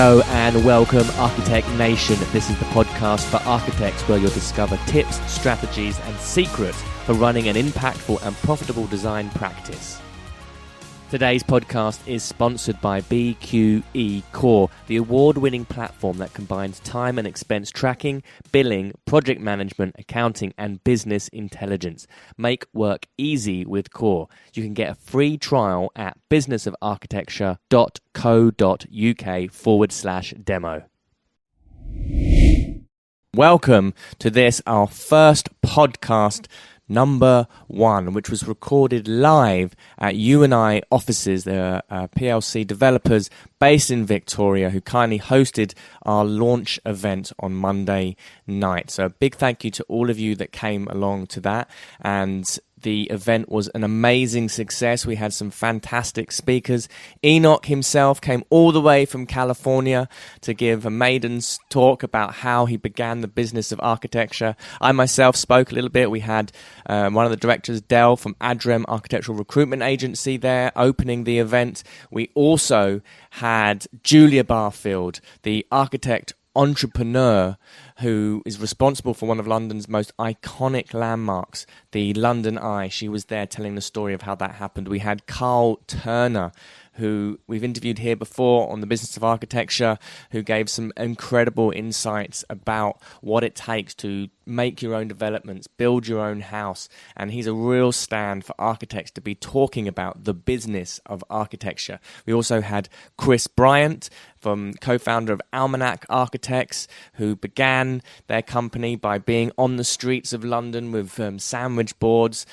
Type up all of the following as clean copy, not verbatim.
Hello and welcome, Architect Nation. This is the podcast for architects where you'll discover tips, strategies and secrets for running an impactful and profitable design practice. Today's podcast is sponsored by BQE Core, the award-winning platform that combines time and expense tracking, billing, project management, accounting, and business intelligence. Make work easy with Core. You can get a free trial at businessofarchitecture.co.uk/demo. Welcome to this, our first podcast, number 1, which was recorded live at UNI offices. There are PLC developers based in Victoria who kindly hosted our launch event on Monday night. So a big thank you to all of you that came along to that. And the event was an amazing success. We had some fantastic speakers. Enoch himself came all the way from California to give a maiden's talk about how he began the business of architecture. I myself spoke a little bit. We had one of the directors, Dell, from Adrem Architectural Recruitment Agency there opening the event. We also had Julia Barfield, the architect entrepreneur who is responsible for one of London's most iconic landmarks, the London Eye. She was there telling the story of how that happened. We had Carl Turner, who we've interviewed here before on the business of architecture, who gave some incredible insights about what it takes to make your own developments, build your own house. And he's a real stand for architects to be talking about the business of architecture. We also had Chris Bryant, co-founder of Alma-nac Architects, who began their company by being on the streets of London with sandwich boards,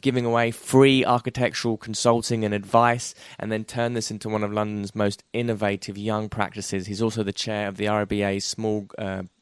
giving away free architectural consulting and advice, and then turned this into one of London's most innovative young practices. He's also the chair of the RIBA Small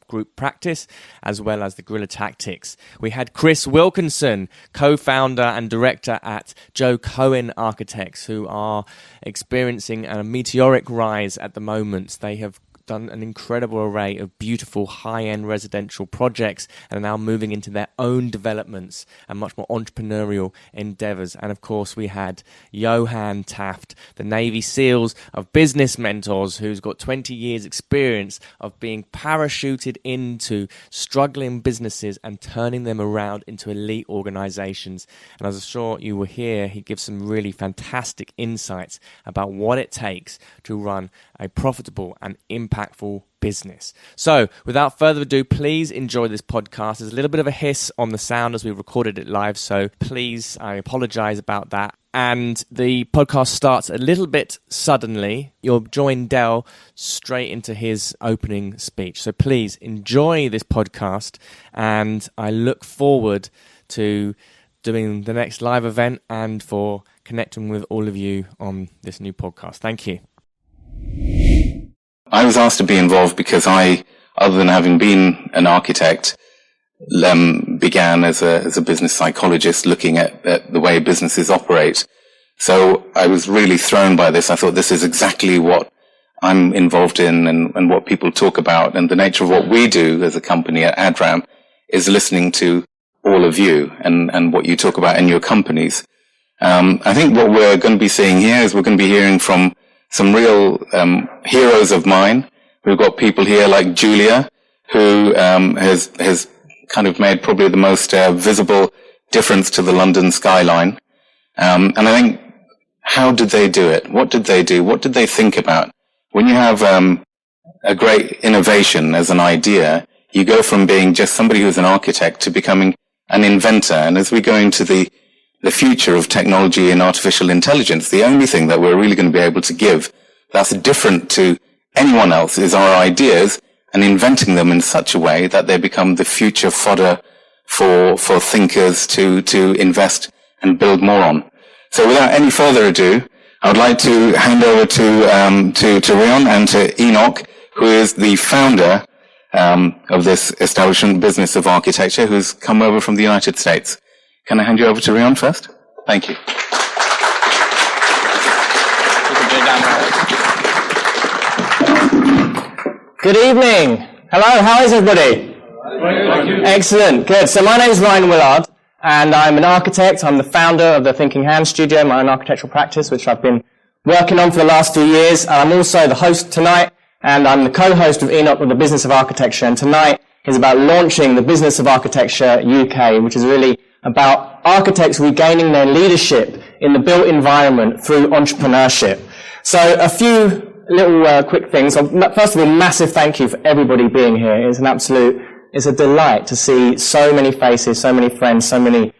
group practice, as well as the Guerrilla Tactics. We had Chris Wilkinson, co-founder and director at Cowen Architects, who are experiencing a meteoric rise at the moment. They have done an incredible array of beautiful high-end residential projects and are now moving into their own developments and much more entrepreneurial endeavors. And of course we had Johan Taft, the Navy SEALs of business mentors, who's got 20 years experience of being parachuted into struggling businesses and turning them around into elite organizations. And as I'm sure you will hear, he gives some really fantastic insights about what it takes to run a profitable and impactful business. So, without further ado, please enjoy this podcast. There's a little bit of a hiss on the sound as we recorded it live, so please, I apologize about that. And the podcast starts a little bit suddenly. You'll join Dell straight into his opening speech. So please enjoy this podcast, and I look forward to doing the next live event and for connecting with all of you on this new podcast. Thank you. I was asked to be involved because I, other than having been an architect, began as a business psychologist looking at the way businesses operate. So I was really thrown by this. I thought this is exactly what I'm involved in and what people talk about. And the nature of what we do as a company at Adram is listening to all of you and what you talk about in your companies. I think what we're going to be seeing here is we're going to be hearing from some real heroes of mine. We've got people here like Julia, who has kind of made probably the most visible difference to the London skyline. And I think, how did they do it? What did they do? What did they think about? When you have a great innovation as an idea, you go from being just somebody who's an architect to becoming an inventor. And as we go into the future of technology and artificial intelligence, the only thing that we're really going to be able to give that's different to anyone else is our ideas, and inventing them in such a way that they become the future fodder for thinkers to invest and build more on. So without any further ado, I would like to hand over to Rion and to Enoch, who is the founder of this establishment, Business of Architecture, who's come over from the United States. Can I hand you over to Rion first? Thank you. Good evening. Hello, how is everybody? Excellent, good. So my name is Willard, and I'm an architect. I'm the founder of the Thinking Hand Studio, my own architectural practice, which I've been working on for the last 2 years. And I'm also the host tonight and I'm the co-host of Enoch with the Business of Architecture, and tonight is about launching the Business of Architecture UK, which is really about architects regaining their leadership in the built environment through entrepreneurship. So a few little quick things. First of all, massive thank you for everybody being here. It's a delight to see so many faces, so many friends, so many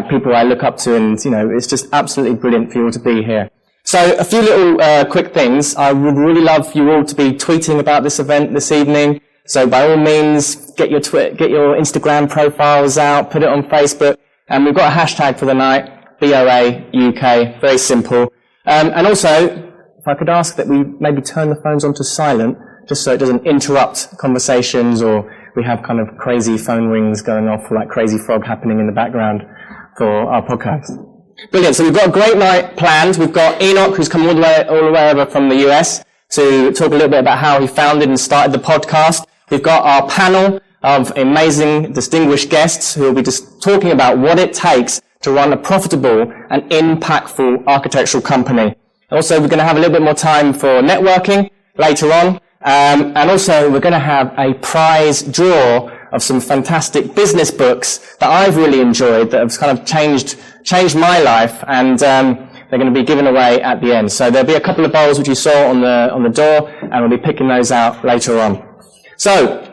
people I look up to, and it's just absolutely brilliant for you all to be here. So a few little quick things. I would really love you all to be tweeting about this event this evening. So by all means, get your Instagram profiles out, put it on Facebook, and we've got a hashtag for the night, BOA UK, very simple. And also, if I could ask that we maybe turn the phones onto silent, just so it doesn't interrupt conversations, or we have kind of crazy phone rings going off, like Crazy Frog happening in the background for our podcast. Brilliant. So we've got a great night planned. We've got Enoch, who's come all the way over from the US to talk a little bit about how he founded and started the podcast. We've got our panel of amazing, distinguished guests who will be just talking about what it takes to run a profitable and impactful architectural company. Also, we're going to have a little bit more time for networking later on. And also, we're going to have a prize draw of some fantastic business books that I've really enjoyed, that have kind of changed my life, and they're going to be given away at the end. So there'll be a couple of bowls which you saw on the door, and we'll be picking those out later on. So,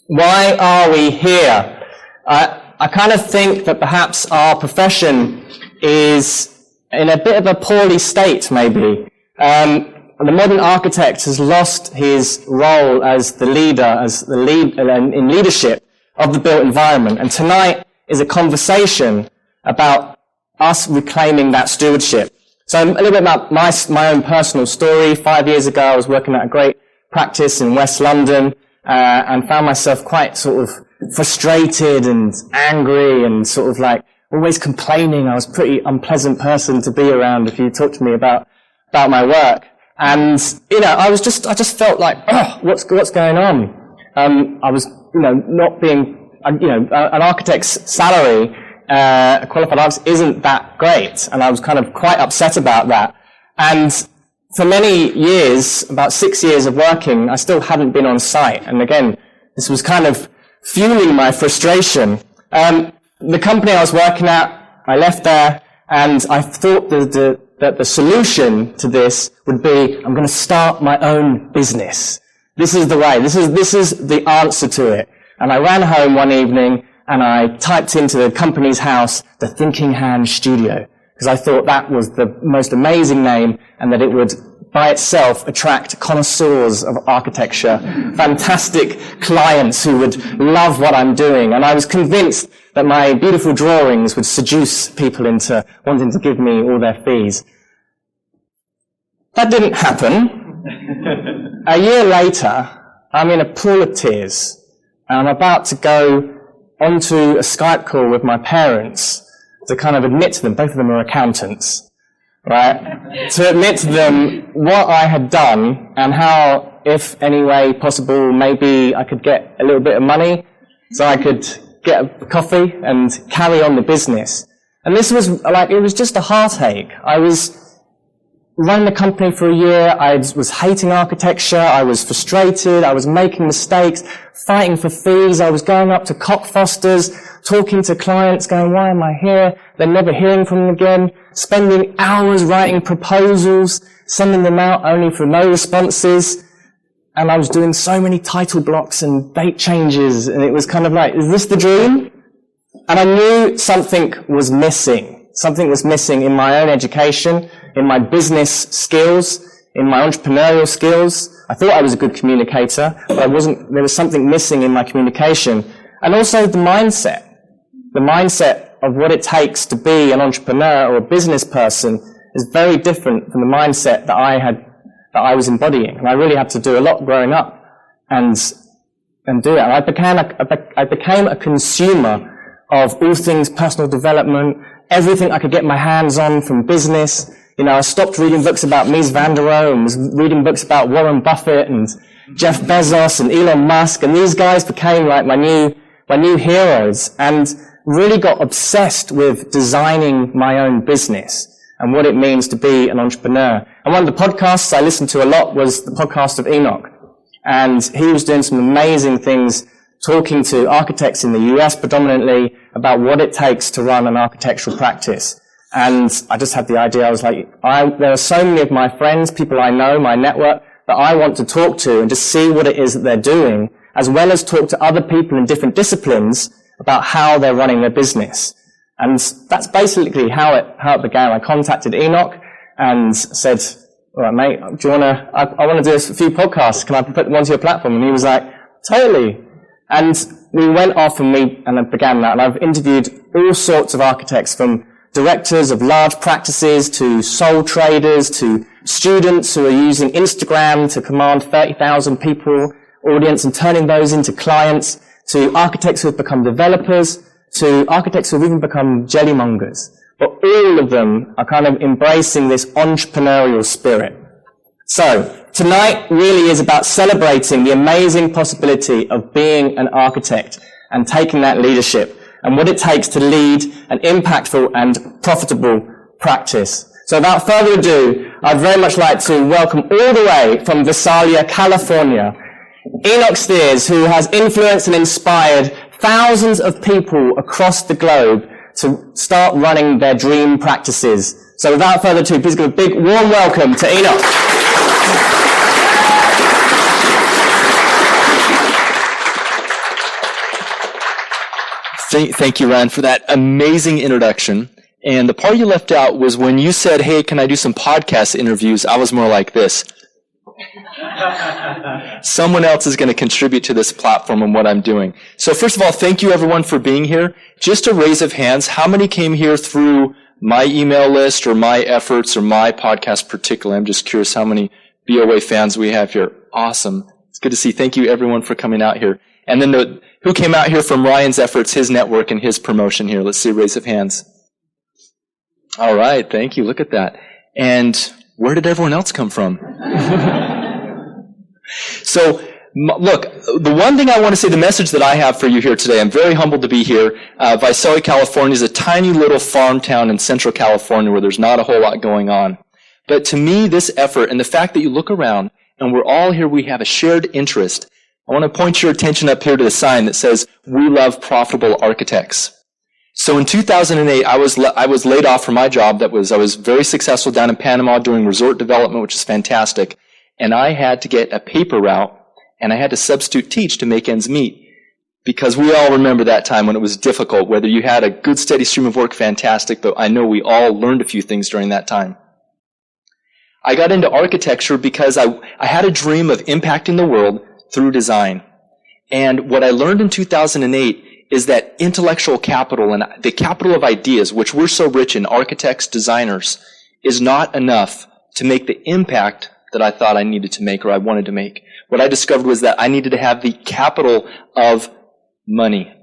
why are we here? I kind of think that perhaps our profession is in a bit of a poorly state, maybe. The modern architect has lost his role as the leader, in leadership of the built environment. And tonight is a conversation about us reclaiming that stewardship. So a little bit about my own personal story. 5 years ago, I was working at a great practice in West London, and found myself quite sort of frustrated and angry and sort of like always complaining. I was a pretty unpleasant person to be around if you talk to me about my work. And, I just felt like, what's going on? I was, not being, an architect's salary, a qualified artist isn't that great. And I was kind of quite upset about that. And for many years, about 6 years of working, I still hadn't been on site. And again, this was kind of fueling my frustration. The company I was working at, I left there, and I thought that the solution to this would be, I'm going to start my own business. This is the way. This is the answer to it. And I ran home one evening and I typed into the company's house, the Thinking Hand Studio, because I thought that was the most amazing name and that it would by itself attract connoisseurs of architecture, fantastic clients who would love what I'm doing. And I was convinced that my beautiful drawings would seduce people into wanting to give me all their fees. That didn't happen. A year later, I'm in a pool of tears, and I'm about to go onto a Skype call with my parents to kind of admit to them, both of them are accountants, right? To admit to them what I had done and how, if any way possible, maybe I could get a little bit of money so I could get a coffee and carry on the business. And this was like, it was just a heartache. I was running the company for a year. I was hating architecture. I was frustrated. I was making mistakes, fighting for fees. I was going up to cockfosters, talking to clients, going, why am I here? Then never hearing from them again, spending hours writing proposals, sending them out only for no responses. And I was doing so many title blocks and date changes, and it was kind of like, is this the dream? And I knew something was missing. Something was missing in my own education, in my business skills, in my entrepreneurial skills. I thought I was a good communicator, but I wasn't. There was something missing in my communication. And also the mindset of what it takes to be an entrepreneur or a business person is very different from the mindset that I was embodying. And I really had to do a lot growing up and do it. And I became a consumer of all things personal development, everything I could get my hands on from business. I stopped reading books about Mies van der Rohe and was reading books about Warren Buffett and Jeff Bezos and Elon Musk, and these guys became like my new heroes, and really got obsessed with designing my own business and what it means to be an entrepreneur. And one of the podcasts I listened to a lot was the podcast of Enoch. And he was doing some amazing things, talking to architects in the US predominantly about what it takes to run an architectural practice. And I just had the idea, I was like, there are so many of my friends, people I know, my network, that I want to talk to and just see what it is that they're doing, as well as talk to other people in different disciplines about how they're running their business. And that's basically how it began. I contacted Enoch and said, all right, mate, do you I want to do a few podcasts. Can I put them onto your platform? And he was like, totally. And we went off and I began that. And I've interviewed all sorts of architects, from directors of large practices to sole traders to students who are using Instagram to command 30,000 people audience and turning those into clients, to architects who have become developers, to architects who have even become jellymongers. But all of them are kind of embracing this entrepreneurial spirit. So, tonight really is about celebrating the amazing possibility of being an architect and taking that leadership and what it takes to lead an impactful and profitable practice. So without further ado, I'd very much like to welcome all the way from Visalia, California, Enoch Sears, who has influenced and inspired thousands of people across the globe to start running their dream practices. So without further ado, please give a big warm welcome to Enoch. Thank you, Ryan, for that amazing introduction. And the part you left out was when you said, hey, can I do some podcast interviews? I was more like this. Someone else is going to contribute to this platform and what I'm doing. So first of all, thank you everyone for being here. Just a raise of hands. How many came here through my email list or my efforts or my podcast particularly? I'm just curious how many BOA fans we have here. Awesome. It's good to see. Thank you everyone for coming out here. And then who came out here from Ryan's efforts, his network, and his promotion here? Let's see a raise of hands. All right. Thank you. Look at that. And where did everyone else come from? So, look, the one thing I want to say, the message that I have for you here today, I'm very humbled to be here. Visalia, California is a tiny little farm town in central California where there's not a whole lot going on. But to me, this effort and the fact that you look around and we're all here, we have a shared interest. I want to point your attention up here to the sign that says, "We love profitable architects." So in 2008, I was laid off from my job. I was very successful down in Panama doing resort development, which is fantastic. And I had to get a paper route, and I had to substitute teach to make ends meet. Because we all remember that time when it was difficult. Whether you had a good steady stream of work, fantastic, but I know we all learned a few things during that time. I got into architecture because I had a dream of impacting the world through design. And what I learned in 2008 is that intellectual capital and the capital of ideas, which we're so rich in, architects, designers, is not enough to make the impact that I thought I needed to make or I wanted to make. What I discovered was that I needed to have the capital of money.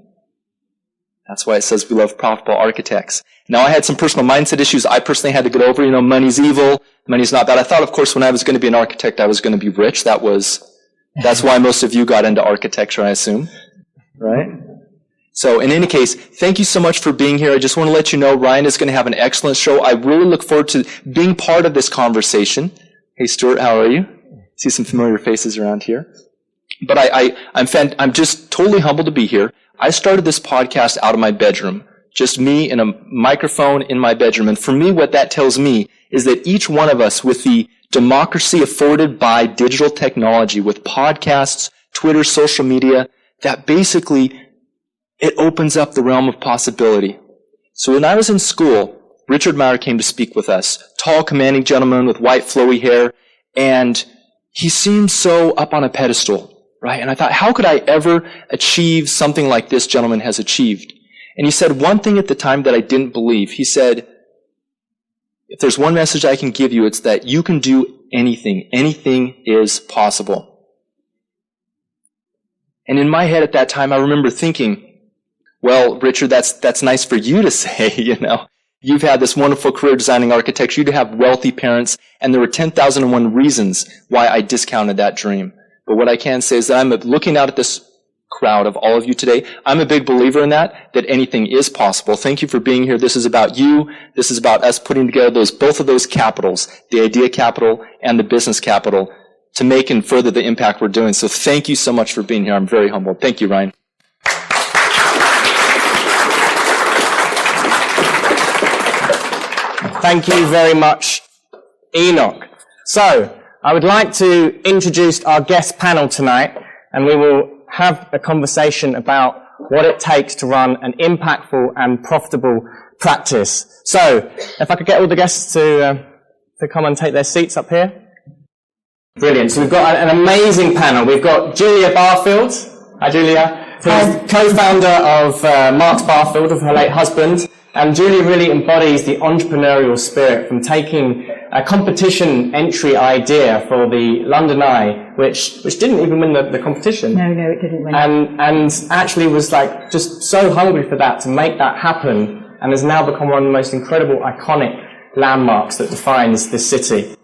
That's why it says we love profitable architects. Now, I had some personal mindset issues I personally had to get over. Money's evil. Money's not bad. I thought, of course, when I was going to be an architect, I was going to be rich. That's why most of you got into architecture, I assume. Right? So in any case, thank you so much for being here. I just want to let you know Ryan is going to have an excellent show. I really look forward to being part of this conversation. Hey, Stuart, how are you? See some familiar faces around here. But I'm just totally humbled to be here. I started this podcast out of my bedroom. Just me and a microphone in my bedroom. And for me, what that tells me is that each one of us, with the democracy afforded by digital technology, with podcasts, Twitter, social media, that basically it opens up the realm of possibility. So when I was in school, Richard Meyer came to speak with us. Tall, commanding gentleman with white, flowy hair. And he seemed so up on a pedestal, right? And I thought, how could I ever achieve something like this gentleman has achieved? And he said one thing at the time that I didn't believe. He said, if there's one message I can give you, it's that you can do anything. Anything is possible. And in my head at that time, I remember thinking, well, Richard, that's nice for you to say, You've had this wonderful career designing architecture. You have wealthy parents, and there were 10,001 reasons why I discounted that dream. But what I can say is that I'm looking out at this crowd of all of you today. I'm a big believer in that anything is possible. Thank you for being here. This is about you. This is about us putting together both of those capitals, the idea capital and the business capital, to make and further the impact we're doing. So thank you so much for being here. I'm very humbled. Thank you, Ryan. Thank you very much, Enoch. So, I would like to introduce our guest panel tonight, and we will have a conversation about what it takes to run an impactful and profitable practice. So, if I could get all the guests to come and take their seats up here. Brilliant. So we've got an amazing panel. We've got Julia Barfield. Hi, Julia. Who's co-founder of Marks Barfield, of her late husband. And Julia really embodies the entrepreneurial spirit from taking a competition entry idea for the London Eye, which didn't even win the competition. No, it didn't win. And actually was like just so hungry for that, to make that happen, and has now become one of the most incredible, iconic landmarks that defines this city.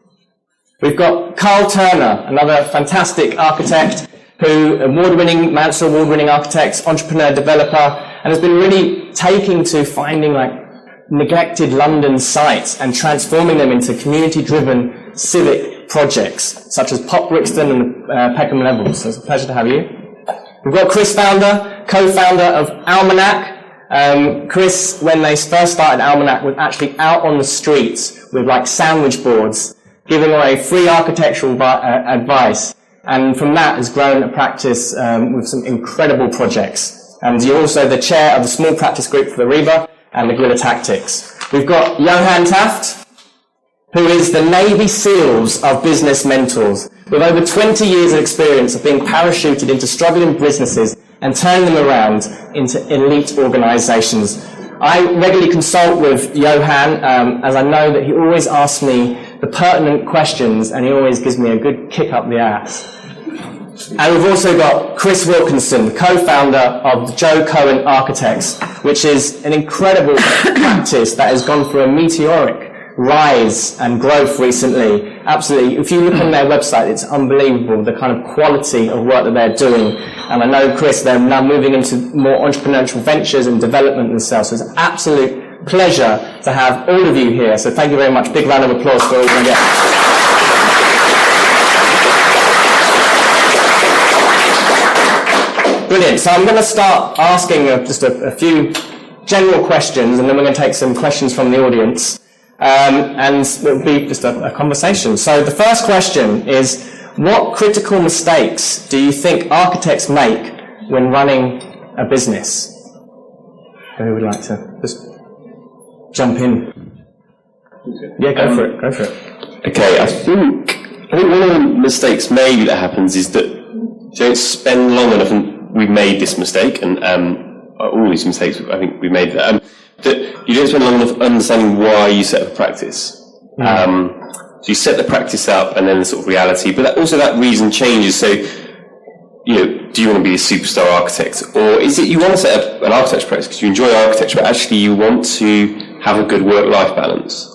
We've got Carl Turner, another fantastic architect, who Manchester award-winning architect, entrepreneur, developer, and has been really taking to finding like neglected London sites and transforming them into community-driven civic projects, such as Pop Brixton and Peckham Levels. So it's a pleasure to have you. We've got Chris Founder, co-founder of Alma-nac. Chris, when they first started Alma-nac, was actually out on the streets with like sandwich boards, giving away free architectural advice. And from that has grown a practice with some incredible projects. And you're also the chair of the small practice group for the RIBA and the Guerrilla Tactics. We've got Johan Taft, who is the Navy SEALs of business mentors, with over 20 years of experience of being parachuted into struggling businesses and turning them around into elite organizations. I regularly consult with Johan, as I know that he always asks me the pertinent questions, and he always gives me a good kick up the ass. And we've also got Chris Wilkinson, co-founder of the Cowen Architects, which is an incredible practice that has gone through a meteoric rise and growth recently. Absolutely. If you look on their website, it's unbelievable, the kind of quality of work that they're doing. And I know, Chris, they're now moving into more entrepreneurial ventures and development themselves. So it's an absolute pleasure to have all of you here. So thank you very much. Big round of applause for all of you. Brilliant. So I'm going to start asking just a few general questions, and then we're going to take some questions from the audience. And it'll be just a conversation. So the first question is, what critical mistakes do you think architects make when running a business? Who would like to just jump in? Yeah, go for it. Okay, I think one of the mistakes maybe that happens is that you don't spend long enough, and we've made this mistake, and all these mistakes, I think we've made that you don't spend long enough understanding why you set up a practice. So you set the practice up, and then the sort of reality, but also that reason changes. So, you know, do you want to be a superstar architect, or is it you want to set up an architecture practice because you enjoy architecture, but actually you want to have a good work-life balance?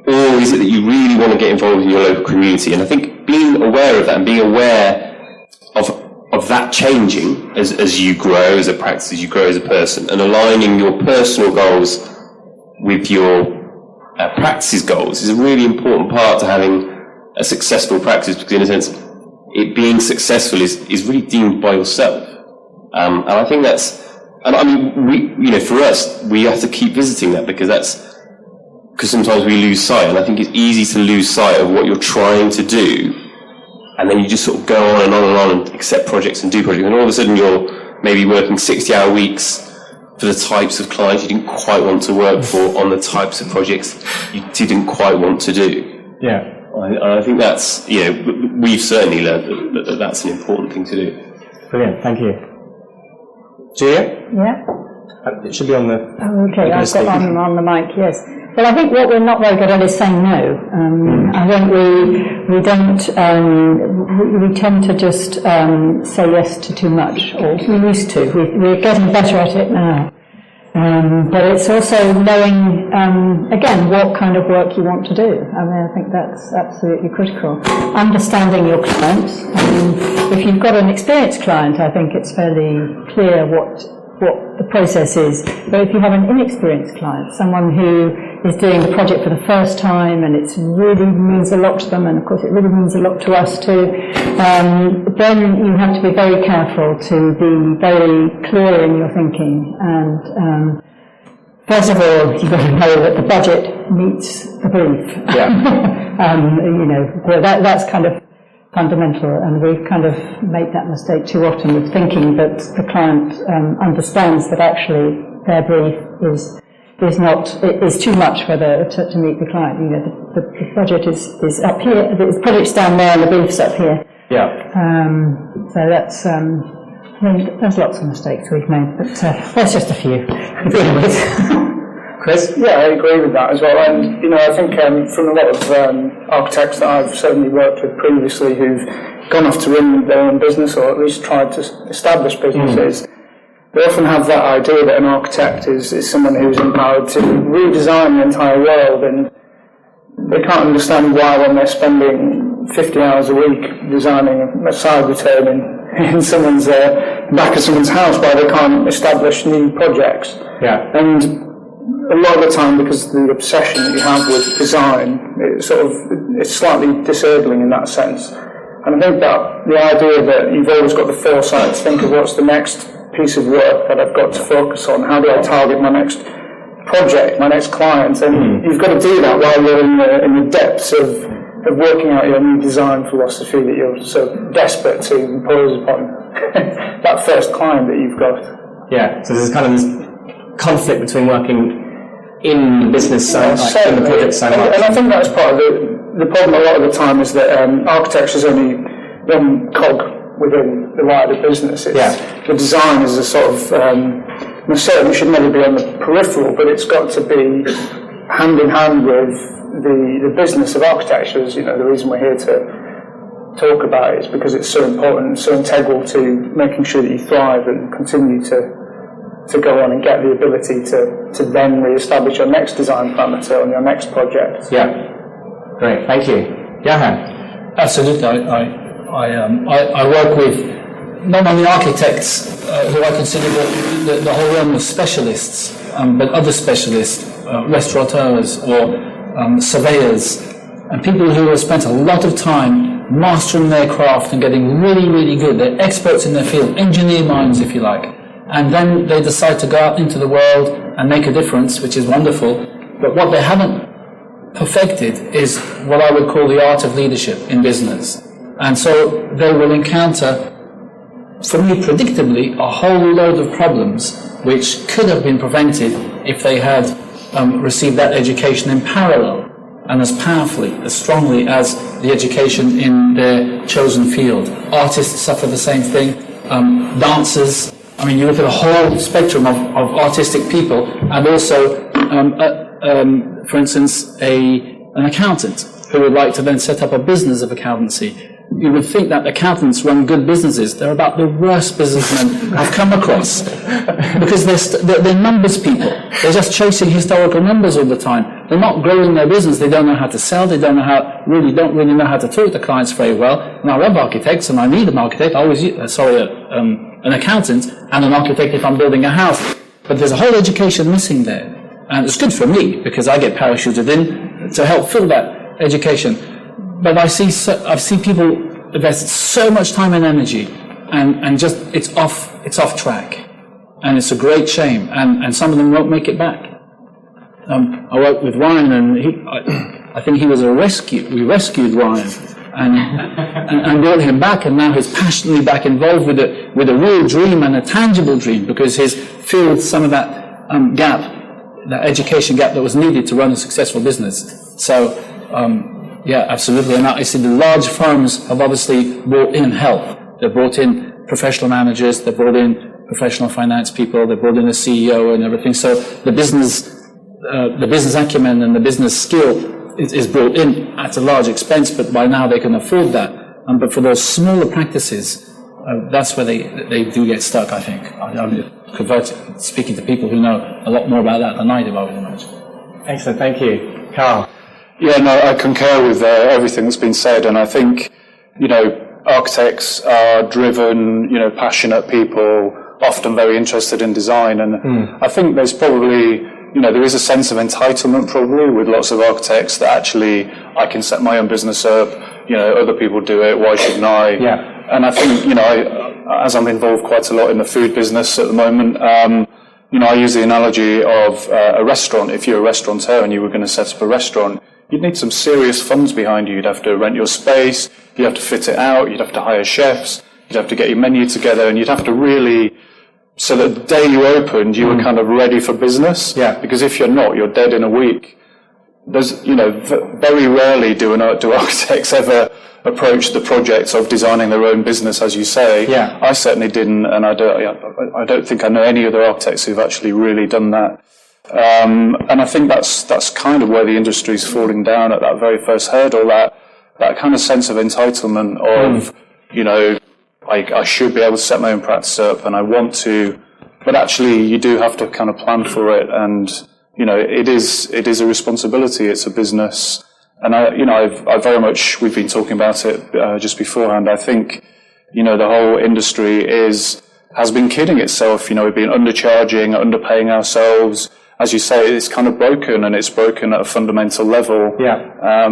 Or is it that you really want to get involved in your local community? And I think being aware of that and being aware of that changing as you grow as a practice, as you grow as a person, and aligning your personal goals with your practice's goals is a really important part to having a successful practice, because in a sense, it being successful is really deemed by yourself. And I think and I mean, for us, we have to keep visiting that, because sometimes we lose sight, and I think it's easy to lose sight of what you're trying to do. And then you just sort of go on and on and on and accept projects and do projects. And all of a sudden you're maybe working 60-hour weeks for the types of clients you didn't quite want to work for, on the types of projects you didn't quite want to do. Yeah. I think that's, we've certainly learned that that's an important thing to do. Brilliant. Thank you. Julia? Yeah? It should be on the... Oh, okay. I've got on the mic, yes. Well, I think what we're not very good at is saying no. I think we don't, we tend to just say yes to too much, or we used to. We're getting better at it now. But it's also knowing, again, what kind of work you want to do. I mean, I think that's absolutely critical. Understanding your clients. If you've got an experienced client, I think it's fairly clear what the process is. But if you have an inexperienced client, someone who is doing the project for the first time, and it really means a lot to them, and of course it really means a lot to us too, then you have to be very careful to be very clear in your thinking. And first of all, you've got to know that the budget meets the brief. That's kind of fundamental, and we kind of make that mistake too often with thinking that the client understands that actually their brief is too much for to meet the client. The budget is up here, the project's down there, and the brief's up here. Yeah. So that's. There's lots of mistakes we've made, but that's just a few. Chris? Yeah, I agree with that as well. And, I think from a lot of architects that I've certainly worked with previously who've gone off to run their own business, or at least tried to establish businesses, they often have that idea that an architect is someone who's empowered to redesign the entire world, and they can't understand why, when they're spending 50 hours a week designing a side return in someone's back of someone's house, why they can't establish new projects. Yeah. And a lot of the time, because of the obsession that you have with design, it's slightly disabling in that sense. And I think that the idea that you've always got the foresight to think of what's the next piece of work that I've got to focus on, how do I target my next project, my next client, and you've got to do that while you're in the depths of working out your new design philosophy that you're so desperate to impose upon that first client that you've got. Yeah, so there's kind of this conflict between working in the business side, in the project side. And I think that's part of the problem a lot of the time, is that architecture is only one cog within the wider business. The design is a sort of, certainly should never be on the peripheral, but it's got to be hand in hand with the business of architecture. The reason we're here to talk about it is because it's so important and so integral to making sure that you thrive and continue to go on and get the ability to then re-establish your next design parameter on your next project. Yeah, great, thank you. Johan? Absolutely. I work with not only architects who I consider the whole realm of specialists, but other specialists, restaurateurs or surveyors, and people who have spent a lot of time mastering their craft and getting really, really good. They're experts in their field, engineer minds, if you like. And then they decide to go out into the world and make a difference, which is wonderful. But what they haven't perfected is what I would call the art of leadership in business. And so they will encounter, for me, predictably, a whole load of problems which could have been prevented if they had received that education in parallel and as powerfully, as strongly as the education in their chosen field. Artists suffer the same thing, dancers. I mean, you look at a whole spectrum of artistic people, and also, for instance, an accountant who would like to then set up a business of accountancy. You would think that accountants run good businesses. They're about the worst businessmen I've come across, because they're numbers people. They're just chasing historical numbers all the time. They're not growing their business. They don't know how to sell. They don't really know how to talk to clients very well. And I love architects, and I need an architect. I always an accountant and an architect if I'm building a house. But there's a whole education missing there. And it's good for me because I get parachuted in to help fill that education. But I've seen people invest so much time and energy and just it's off track. And it's a great shame. And some of them won't make it back. I worked with Rion, and I think he was a rescue. We rescued Rion and brought him back, and now he's passionately back involved with a real dream and a tangible dream, because he's filled some of that gap, that education gap that was needed to run a successful business. So, yeah, absolutely. And I see the large firms have obviously brought in help. They've brought in professional managers, they've brought in professional finance people, they've brought in a CEO and everything. So the business acumen and the business skill is brought in at a large expense, but by now they can afford that. But for those smaller practices, that's where they do get stuck, I think. I'm speaking to people who know a lot more about that than I do, I would imagine. Excellent, thank you. Carl? Yeah, no, I concur with everything that's been said, and I think, architects are driven, passionate people, often very interested in design, and I think there's probably there is a sense of entitlement probably with lots of architects that actually I can set my own business up, other people do it, why shouldn't I? Yeah. And I think, as I'm involved quite a lot in the food business at the moment, I use the analogy of a restaurant. If you're a restaurateur and you were going to set up a restaurant, you'd need some serious funds behind you. You'd have to rent your space, you'd have to fit it out, you'd have to hire chefs, you'd have to get your menu together, and you'd have to really, so that the day you opened, you were kind of ready for business. Yeah. Because if you're not, you're dead in a week. There's, very rarely do architects ever approach the project of designing their own business, as you say. Yeah. I certainly didn't, and I don't think I know any other architects who've actually really done that. And I think that's kind of where the industry's falling down at that very first hurdle, that kind of sense of entitlement of, I should be able to set my own practice up and I want to, but actually you do have to kind of plan for it, and, it is a responsibility, it's a business. And I very much, we've been talking about it just beforehand, I think, the whole industry has been kidding itself, we've been undercharging, underpaying ourselves. As you say, it's kind of broken, and it's broken at a fundamental level. Yeah.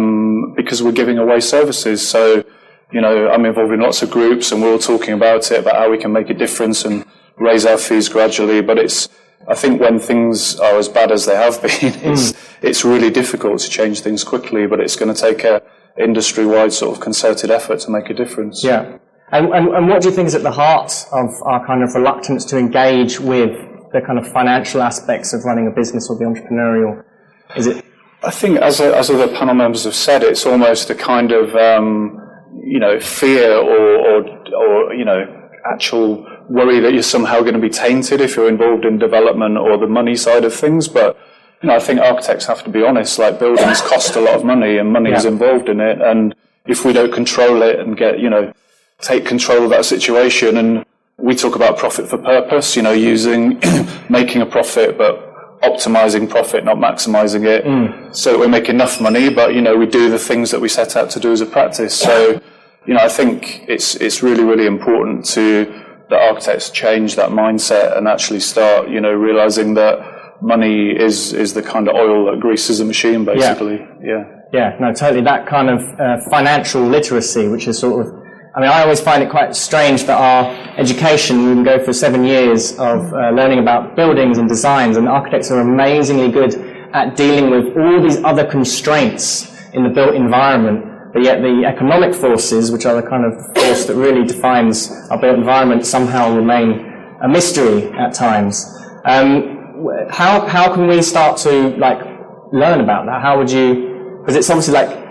Because we're giving away services. So, I'm involved in lots of groups, and we're all talking about how we can make a difference and raise our fees gradually. But I think when things are as bad as they have been, it's really difficult to change things quickly, but it's going to take a industry-wide sort of concerted effort to make a difference. Yeah. And what do you think is at the heart of our kind of reluctance to engage with the kind of financial aspects of running a business or the entrepreneurial? Is it? I think, as other panel members have said, it's almost a kind of, fear or actual worry that you're somehow going to be tainted if you're involved in development or the money side of things. But, I think architects have to be honest, like buildings cost a lot of money and money is involved in it. And if we don't control it and take control of that situation, and we talk about profit for purpose, using, making a profit, but optimizing profit, not maximizing it, so that we make enough money, but, we do the things that we set out to do as a practice. So, I think it's really, really important that architects change that mindset and actually start, realizing that money is the kind of oil that greases a machine, basically. Yeah, no, totally. That kind of financial literacy, which is sort of, I always find it quite strange that our education, we can go for 7 years of learning about buildings and designs, and architects are amazingly good at dealing with all these other constraints in the built environment, but yet the economic forces, which are the kind of force that really defines our built environment, somehow remain a mystery at times. How can we start to learn about that? How would you? Because it's obviously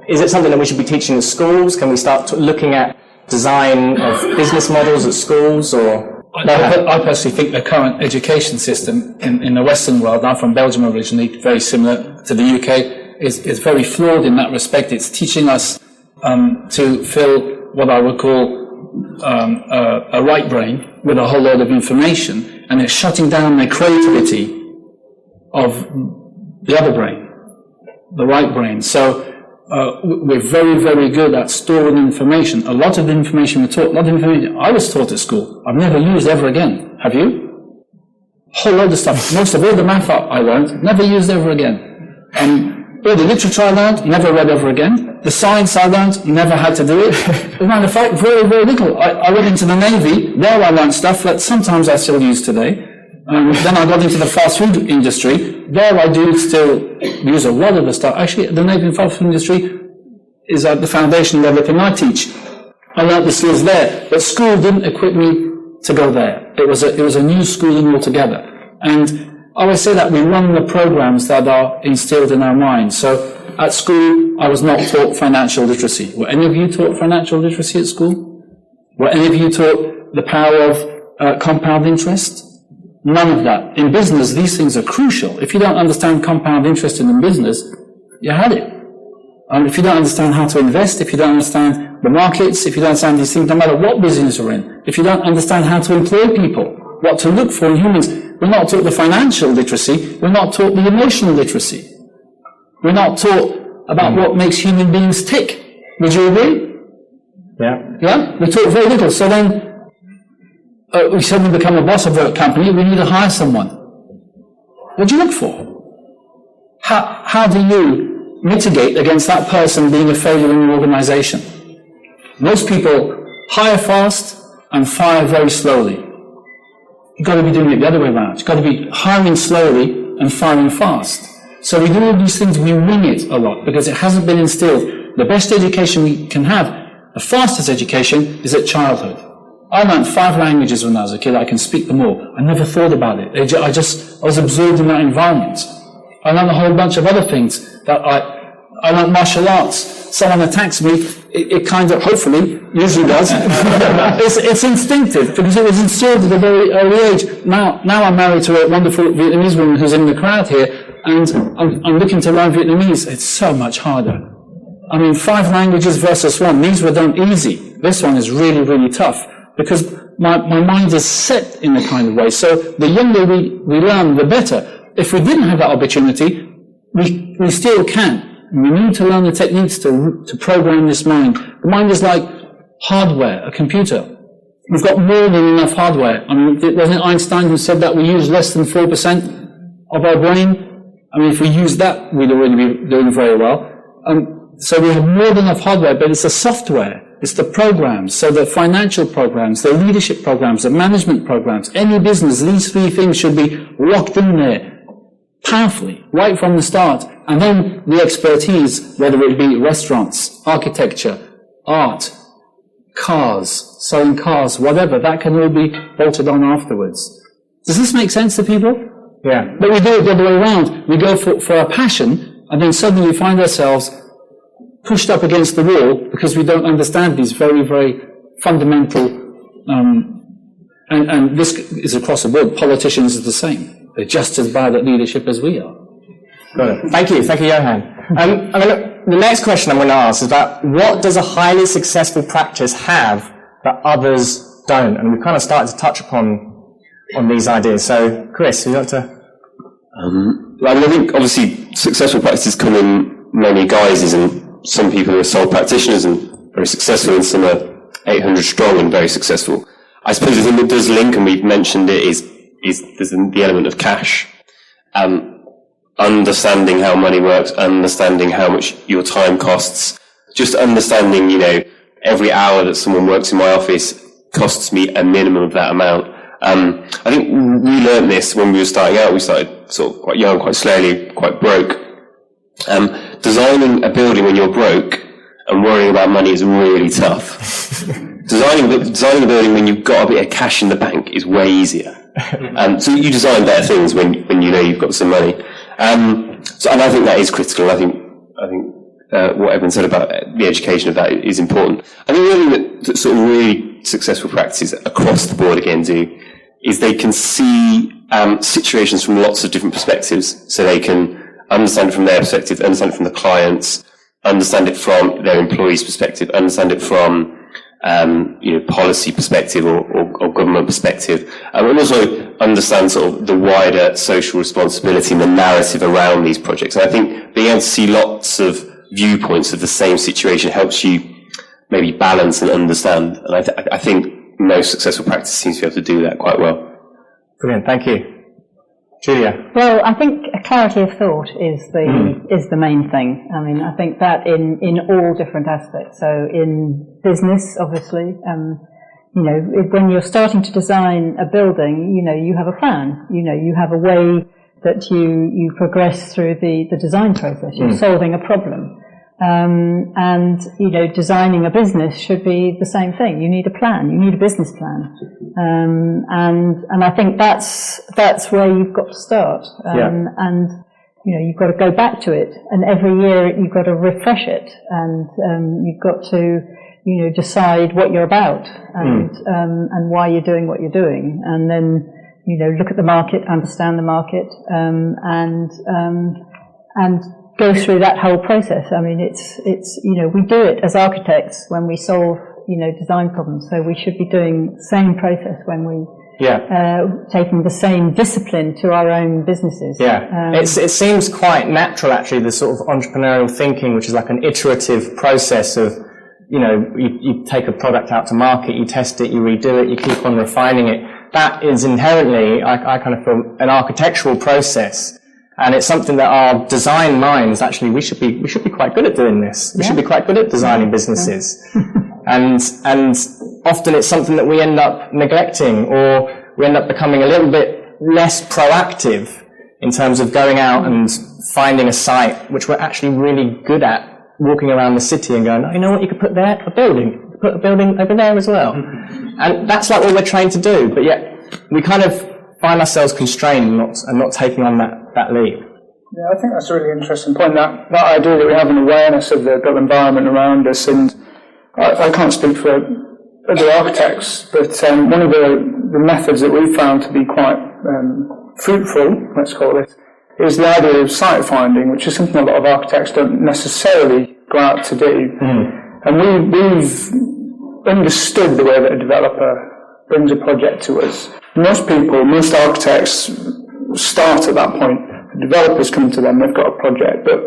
is it something that we should be teaching in schools? Can we start looking at design of business models at schools, or? I personally think the current education system in the Western world, I'm from Belgium originally, very similar to the UK, is very flawed in that respect. It's teaching us to fill what I would call a right brain with a whole lot of information, and it's shutting down the creativity of the other brain, the right brain. So we're very, very good at storing information. A lot of the information we're taught, a lot of information I was taught at school, I've never used ever again. Have you? Whole load of stuff. Most of all the math I learned, never used ever again. All the literature I learned, never read ever again. The science I learned, never had to do it. As a matter of fact, very, very little. I went into the Navy, there I learned stuff that sometimes I still use today. Then I got into the fast food industry. There I do still use a lot of the stuff. Actually, the Navy and fast food industry is at the foundation of everything I teach. I learned the skills there, but school didn't equip me to go there. It was a new schooling altogether. And I always say that we run the programs that are instilled in our minds. So at school, I was not taught financial literacy. Were any of you taught financial literacy at school? Were any of you taught the power of compound interest? None of that. In business, these things are crucial. If you don't understand compound interest in business, you had it. If you don't understand how to invest, if you don't understand the markets, if you don't understand these things, no matter what business you're in, if you don't understand how to employ people, what to look for in humans, we're not taught the financial literacy, we're not taught the emotional literacy. We're not taught about what makes human beings tick. Would you agree? Yeah? We're taught very little. So then, we suddenly become a boss of a company, we need to hire someone. what do you look for? How do you mitigate against that person being a failure in your organization? Most people hire fast and fire very slowly. You've got to be doing it the other way around. You've got to be hiring slowly and firing fast. So we do all these things, we wing it a lot because it hasn't been instilled. The best education we can have, the fastest education, is at childhood. I learned 5 languages when I was a kid. I can speak them all. I never thought about it. I was absorbed in that environment. I learned a whole bunch of other things. That I learned martial arts. Someone attacks me, it kind of, hopefully, usually does. It's instinctive because it was instilled at a very early age. Now I'm married to a wonderful Vietnamese woman who's in the crowd here, and I'm looking to learn Vietnamese. It's so much harder. I mean, 5 languages versus 1. These were done easy. This one is really, really tough because my mind is set in a kind of way. So the younger we learn, the better. If we didn't have that opportunity, we still can. We need to learn the techniques to program this mind. The mind is like hardware, a computer. We've got more than enough hardware. I mean, wasn't it Einstein who said that we use less than 4% of our brain? I mean, if we use that, we'd already be doing very well. So we have more than enough hardware, but it's the software. It's the programs. So the financial programs, the leadership programs, the management programs, any business, these 3 things should be locked in there powerfully, right from the start. And then the expertise, whether it be restaurants, architecture, art, cars, selling cars, whatever, that can all be bolted on afterwards. Does this make sense to people? Yeah. But we do it the other way around. We go for a passion, and then suddenly we find ourselves pushed up against the wall because we don't understand these very, very fundamental, and this is across the board. Politicians are the same. They're just as bad at leadership as we are. Got it. Thank you, Johan. The next question I'm going to ask is about what does a highly successful practice have that others don't? And we've kind of started to touch upon these ideas. So, Chris, would you like to? I think obviously successful practices come in many guises, and some people are sole practitioners and very successful, and some are 800 strong and very successful. I suppose the thing that does link, and we've mentioned it, is there's the element of cash. Understanding how money works, understanding how much your time costs, just understanding, every hour that someone works in my office costs me a minimum of that amount. I think we learned this when we were starting out. We started sort of quite young, quite slowly, quite broke. Designing a building when you're broke and worrying about money is really tough. Designing a building when you've got a bit of cash in the bank is way easier. So you design better things when you know you've got some money. And I think that is critical. I think what Evan said about the education of that is important. I think the other thing that sort of really successful practices across the board again do is they can see situations from lots of different perspectives. So they can understand it from their perspective, understand it from the clients, understand it from their employees' perspective, understand it from policy perspective or government perspective, and also understand sort of the wider social responsibility and the narrative around these projects. And I think being able to see lots of viewpoints of the same situation helps you maybe balance and understand. And I think most successful practice seems to be able to do that quite well. Brilliant, thank you. Julia? Well, I think a clarity of thought is the main thing. I mean, I think that in all different aspects. So in business, obviously, when you're starting to design a building, you have a plan. You have a way that you progress through the design process. You're solving a problem. And designing a business should be the same thing. You need a plan. You need a business plan. And I think that's where you've got to start. And you've got to go back to it. And every year you've got to refresh it. And you've got to decide what you're about and why you're doing what you're doing. And then look at the market, understand the market, and go through that whole process. I mean, it's we do it as architects when we solve design problems. So we should be doing the same process when we taking the same discipline to our own businesses. It seems quite natural, actually, the sort of entrepreneurial thinking, which is like an iterative process of you take a product out to market, you test it, you redo it, you keep on refining it. that is inherently, I kind of feel, an architectural process. And it's something that our design minds, actually, we should be quite good at doing this. We should be quite good at designing businesses. And often it's something that we end up neglecting, or we end up becoming a little bit less proactive in terms of going out and finding a site which we're actually really good at, walking around the city and going, oh, you know what, you could put there a building. You could put a building over there as well. And that's like what we're trained to do, but yet we kind of find ourselves constrained and not taking on that leap. Yeah, I think that's a really interesting point, that idea that we have an awareness of the built environment around us. And I can't speak for other architects, but one of the methods that we've found to be quite fruitful, let's call it, is the idea of site finding, which is something a lot of architects don't necessarily go out to do. And we've understood the way that a developer brings a project to us. Most architects start at that point. The developers come to them, they've got a project, but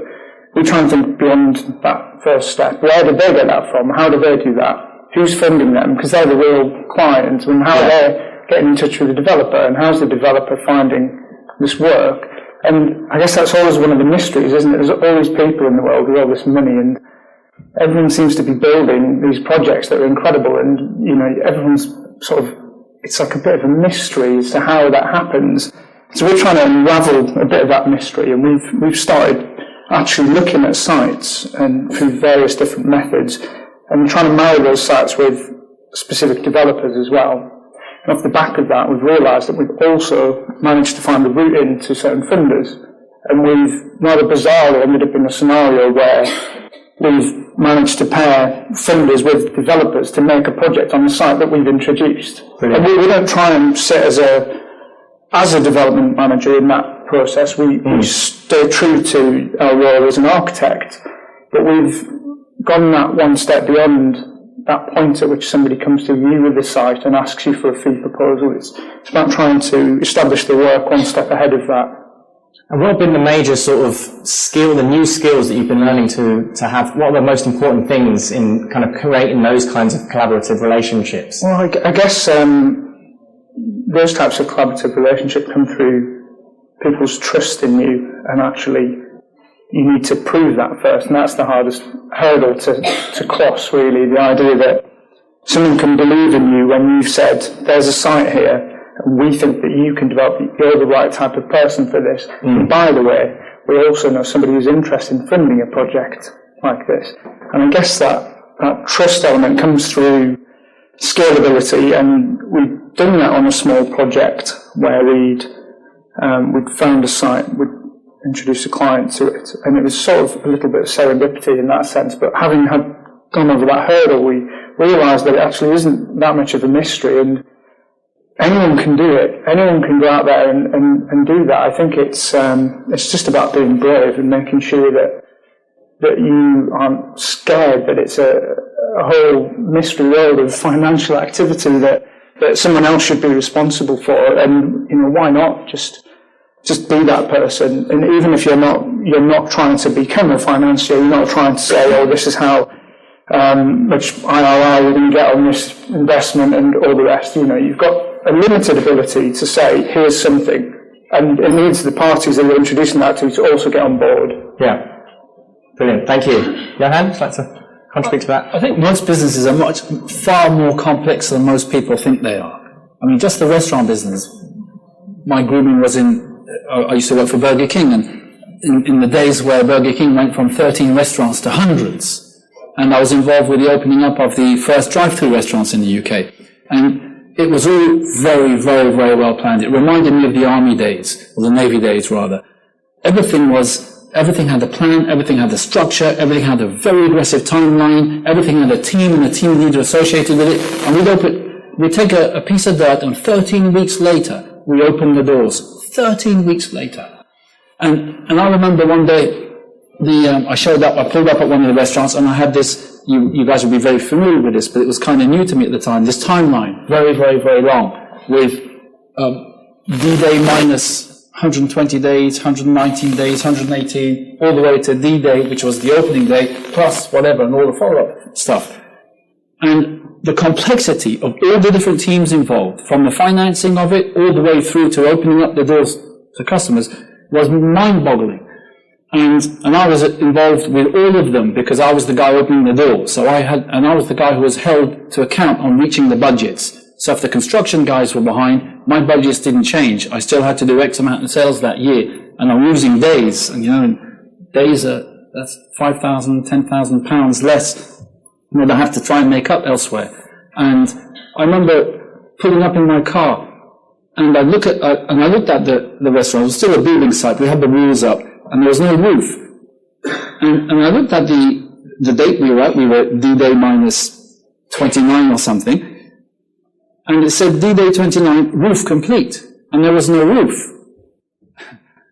we try and think beyond that first step. Where did they get that from? How do they do that? Who's funding them? Because they're the real client, and how they're getting in touch with the developer, and how's the developer finding this work? And I guess that's always one of the mysteries, isn't it? There's all these people in the world with all this money, and everyone seems to be building these projects that are incredible, and, you know, everyone's sort of, it's like a bit of a mystery as to how that happens. So we're trying to unravel a bit of that mystery, and we've started actually looking at sites and through various different methods, and trying to marry those sites with specific developers as well. And off the back of that, we've realised that we've also managed to find a route into certain funders, and we've rather bizarrely ended up in a scenario where we've managed to pair funders with developers to make a project on the site that we've introduced. Brilliant. And we don't try and sit as a development manager in that process. We stay true to our role as an architect, but we've gone that one step beyond that point at which somebody comes to you with the site and asks you for a fee proposal. It's about trying to establish the work one step ahead of that. And what have been the major sort of the new skills that you've been learning to have? What are the most important things in kind of creating those kinds of collaborative relationships? Well, I guess those types of collaborative relationships come through people's trust in you, and actually you need to prove that first, and that's the hardest hurdle to cross, really. The idea that someone can believe in you when you've said, there's a site here, and we think that you can develop, you're the right type of person for this. And by the way, we also know somebody who's interested in funding a project like this. And I guess that trust element comes through scalability, and we've done that on a small project where we'd found a site, we'd introduced a client to it, and it was sort of a little bit of serendipity in that sense, but having gone over that hurdle, we realised that it actually isn't that much of a mystery, and anyone can do it. Anyone can go out there and do that. I think it's just about being brave and making sure that you aren't scared that it's a whole mystery world of financial activity that someone else should be responsible for. And, you know, why not just be that person? And even if you're not trying to become a financier, you're not trying to say, oh, this is how much IRR you're going to get on this investment and all the rest. You know, you've got a limited ability to say, here's something, and it needs the parties that you're introducing that to also get on board. Yeah. Brilliant. Thank you. Johan, would you like to contribute to that? I think most businesses are far more complex than most people think they are. I mean, just the restaurant business. My grooming was I used to work for Burger King, and in the days where Burger King went from 13 restaurants to hundreds, and I was involved with the opening up of the first drive-through restaurants in the UK. And it was all very, very, very well planned. It reminded me of the Army days, or the Navy days rather. Everything had a plan, everything had a structure, everything had a very aggressive timeline, everything had a team and a team leader associated with it. And we'd take a piece of dirt, and 13 weeks later, we opened the doors. 13 weeks later. And I remember one day, I pulled up at one of the restaurants, and I had this, you guys will be very familiar with this, but it was kind of new to me at the time, this timeline, very, very, very long, with D-Day minus 120 days, 119 days, 118, all the way to D-Day, which was the opening day, plus whatever, and all the follow-up stuff. And the complexity of all the different teams involved, from the financing of it all the way through to opening up the doors to customers, was mind-boggling. And I was involved with all of them because I was the guy opening the door. I was the guy who was held to account on reaching the budgets. So if the construction guys were behind, my budgets didn't change. I still had to do X amount of sales that year, and I'm losing days. And days that's £5,000, £10,000 less than I have to try and make up elsewhere. And I remember pulling up in my car, and I looked at the restaurant. It was still a building site. We had the walls up, and there was no roof. And I looked at the date we were at. We were D-Day minus 29 or something. And it said D-Day 29, roof complete. And there was no roof.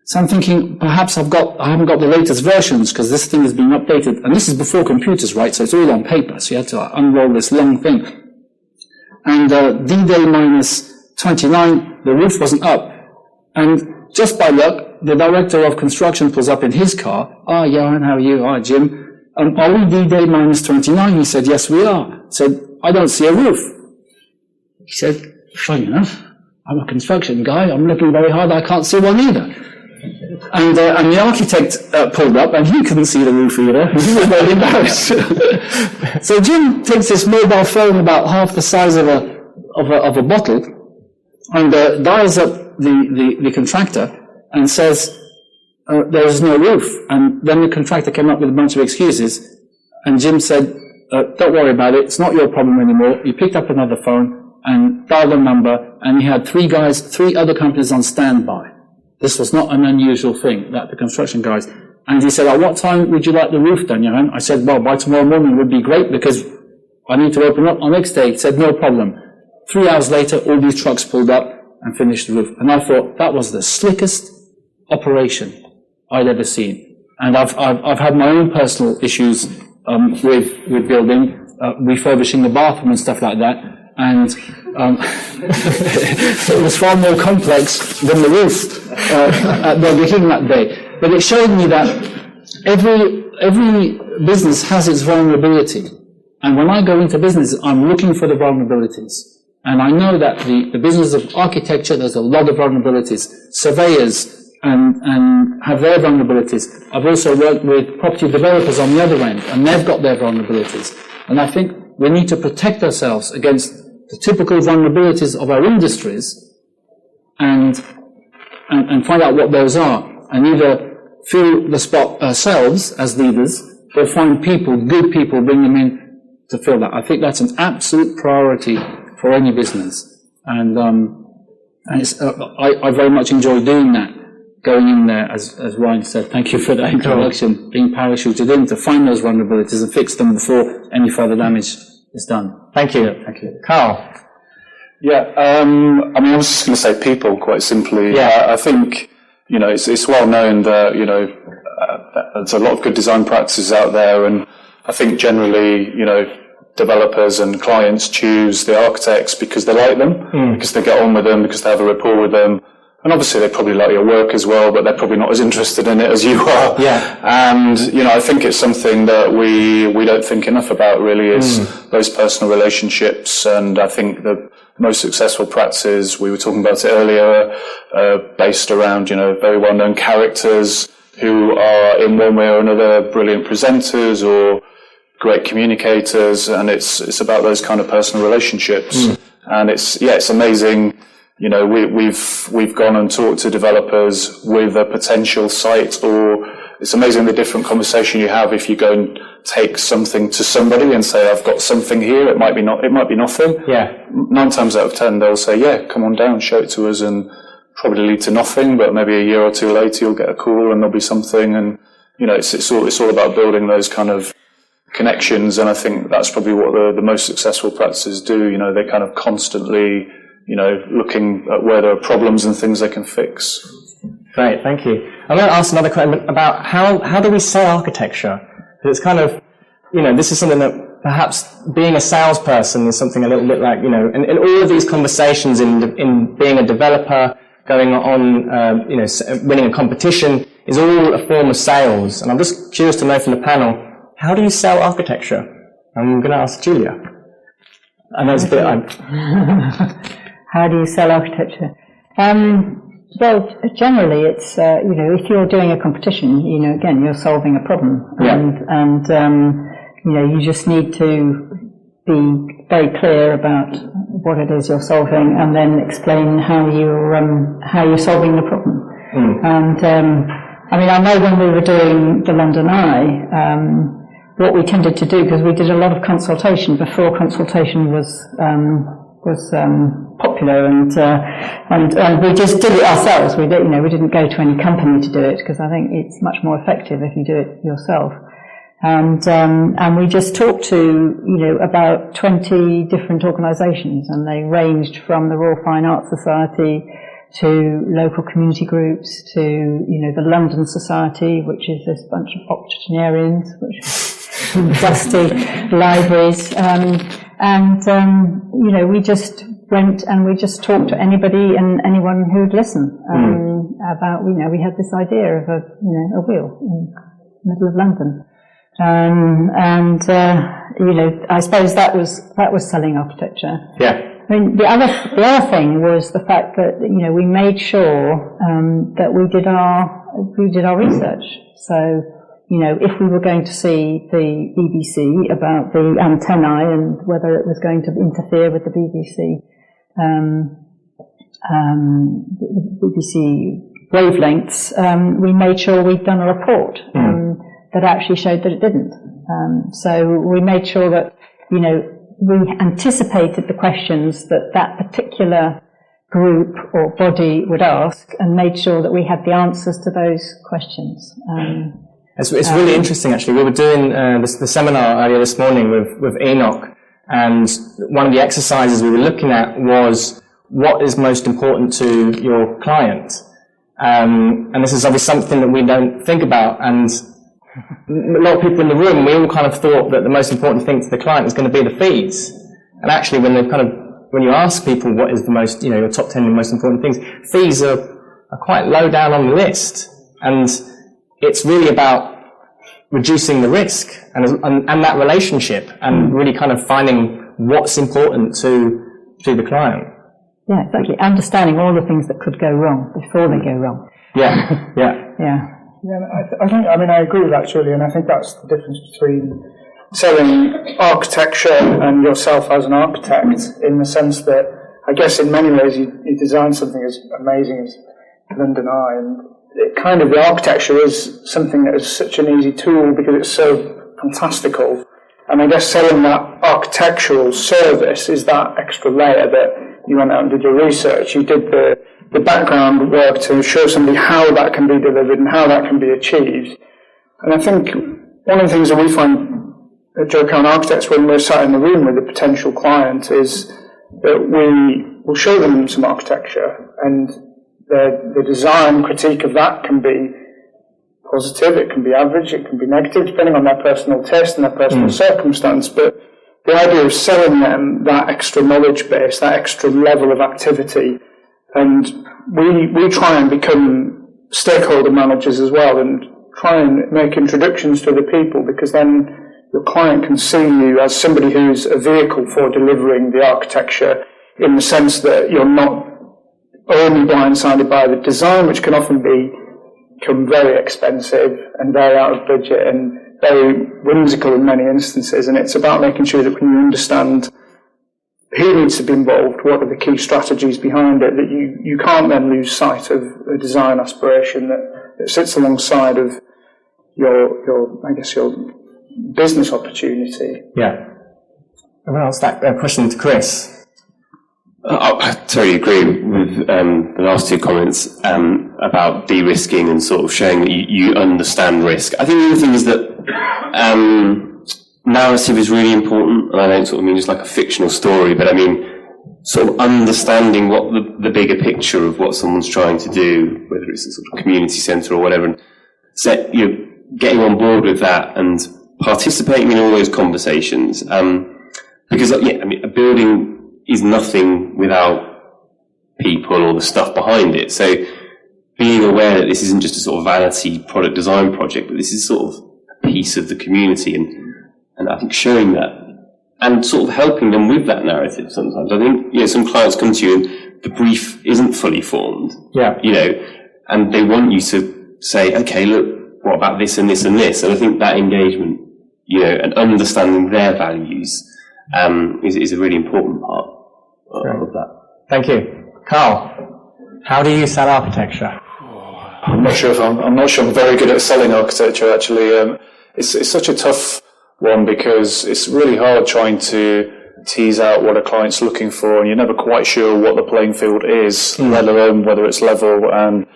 So I'm thinking, perhaps I haven't got the latest versions because this thing has been updated. And this is before computers, right? So it's all on paper. So you had to unroll this long thing. And D-Day minus 29, the roof wasn't up. And just by luck, the director of construction pulls up in his car. "Oh, Johan, how are you? Oh, Jim. Are we D-Day minus 29? He said, "Yes, we are." I said, "I don't see a roof." He said, "Funny enough, I'm a construction guy. I'm looking very hard. I can't see one either." And the architect pulled up, and he couldn't see the roof either. He was very embarrassed. So Jim takes this mobile phone about half the size of a bottle, and dials up the contractor and says, "There is no roof." And then the contractor came up with a bunch of excuses, and Jim said, "Don't worry about it. It's not your problem anymore." He picked up another phone and dialed a number, and he had three other companies on standby. This was not an unusual thing, that the construction guys. And he said, "At what time would you like the roof done, Johan?" I said, "Well, by tomorrow morning would be great because I need to open up on next day." He said, "No problem." 3 hours later, all these trucks pulled up and finished the roof. And I thought that was the slickest operation I'd ever seen. And I've had my own personal issues with building, refurbishing the bathroom and stuff like that. And it was far more complex than the roof at the beginning that day. But it showed me that every business has its vulnerability. And when I go into business, I'm looking for the vulnerabilities. And I know that the business of architecture, there's a lot of vulnerabilities. Surveyors and have their vulnerabilities. I've also worked with property developers on the other end, and they've got their vulnerabilities. And I think we need to protect ourselves against the typical vulnerabilities of our industries and find out what those are, and either fill the spot ourselves as leaders or find people, good people, bring them in to fill that. I think that's an absolute priority for any business. And I very much enjoy doing that, going in there, as Ryan said. Thank you for that introduction, being parachuted in to find those vulnerabilities and fix them before any further damage is done. Thank you. Thank you. Carl? Yeah, I was just going to say people, quite simply. Yeah. I think, it's well known that, there's a lot of good design practices out there, and I think generally, developers and clients choose the architects because they like them, because they get on with them, because they have a rapport with them. And obviously they probably like your work as well, but they're probably not as interested in it as you are. Yeah. And, I think it's something that we don't think enough about, really, is those personal relationships. And I think the most successful practices, we were talking about it earlier, are based around, very well-known characters who are in one way or another brilliant presenters or great communicators. And it's about those kind of personal relationships. And it's amazing. We've gone and talked to developers with a potential site, or it's amazing the different conversation you have if you go and take something to somebody and say, "I've got something here." It might be nothing. Yeah. 9 times out of 10, they'll say, "Yeah, come on down, show it to us," and probably lead to nothing. But maybe a year or two later, you'll get a call and there'll be something. And it's all about building those kind of connections. And I think that's probably what the most successful practices do. They kind of constantly looking at where there are problems and things they can fix. Great, thank you. I'm going to ask another question about how do we sell architecture? Because it's kind of, this is something that perhaps being a salesperson is something a little bit like, and all of these conversations in being a developer, going on, winning a competition is all a form of sales. And I'm just curious to know from the panel, how do you sell architecture? I'm going to ask Julia. And that's a bit. How do you sell architecture? Well, generally, it's if you're doing a competition, again, you're solving a problem, and you just need to be very clear about what it is you're solving, and then explain how you're solving the problem. And I know when we were doing the London Eye, what we tended to do, because we did a lot of consultation before consultation was popular, and we just did it ourselves. We didn't go to any company to do it, because I think it's much more effective if you do it yourself. And we just talked to about 20 different organisations, and they ranged from the Royal Fine Arts Society to local community groups to the London Society, which is this bunch of octogenarians, which dusty libraries, we just went and we just talked to anybody and anyone who would listen about we had this idea of a wheel in the middle of London, I suppose that was selling architecture. Yeah. I mean, the other thing was the fact that we made sure that we did our research. So if we were going to see the BBC about the antennae and whether it was going to interfere with the BBC wavelengths, we made sure we'd done a report that actually showed that it didn't. So we made sure that we anticipated the questions that particular group or body would ask, and made sure that we had the answers to those questions. It's really interesting, actually. We were doing the seminar earlier this morning with Enoch, and one of the exercises we were looking at was what is most important to your client. And this is obviously something that we don't think about, and a lot of people in the room, we all kind of thought that the most important thing to the client is going to be the fees. And actually, when you ask people what is the most, your top 10 most important things, fees are quite low down on the list. And it's really about reducing the risk and that relationship, and really kind of finding what's important to the client. Yeah, exactly. Understanding all the things that could go wrong before they go wrong. Yeah, yeah. Yeah. Yeah, I agree with that, Julie, and I think that's the difference between selling architecture and yourself as an architect, in the sense that, I guess in many ways, you design something as amazing as London Eye, and the architecture is something that is such an easy tool because it's so fantastical. And I guess selling that architectural service is that extra layer that you went out and did your research, you did the background work to show somebody how that can be delivered and how that can be achieved. And I think one of the things that we find at Joe Cowen Architects when we're sat in the room with a potential client is that we will show them some architecture, and the design critique of that can be positive, it can be average, it can be negative, depending on their personal taste and their personal circumstance. But the idea of selling them that extra knowledge base, that extra level of activity, and we try and become stakeholder managers as well, and try and make introductions to the people, because then your client can see you as somebody who's a vehicle for delivering the architecture, in the sense that you're not only blindsided by the design, which can often become very expensive and very out of budget and very whimsical in many instances. And it's about making sure that when you understand who needs to be involved, what are the key strategies behind it, that you can't then lose sight of a design aspiration that sits alongside of your business opportunity. Yeah. Everyone else, that question to Chris. I totally agree with the last two comments about de-risking and sort of showing that you understand risk. I think the other thing is that narrative is really important, and I don't sort of mean just like a fictional story, but I mean sort of understanding what the bigger picture of what someone's trying to do, whether it's a sort of community centre or whatever, and getting on board with that and participating in all those conversations. Because a building is nothing without people or the stuff behind it. So being aware that this isn't just a sort of vanity product design project, but this is sort of a piece of the community, and I think showing that and sort of helping them with that narrative sometimes. I think, some clients come to you and the brief isn't fully formed. Yeah. And they want you to say, okay, look, what about this and this and this? And I think that engagement, and understanding their values, is a really important part of that. Thank you. Carl, how do you sell architecture? I'm not sure I'm very good at selling architecture, actually. It's such a tough one because it's really hard trying to tease out what a client's looking for, and you're never quite sure what the playing field is, let alone whether it's level. And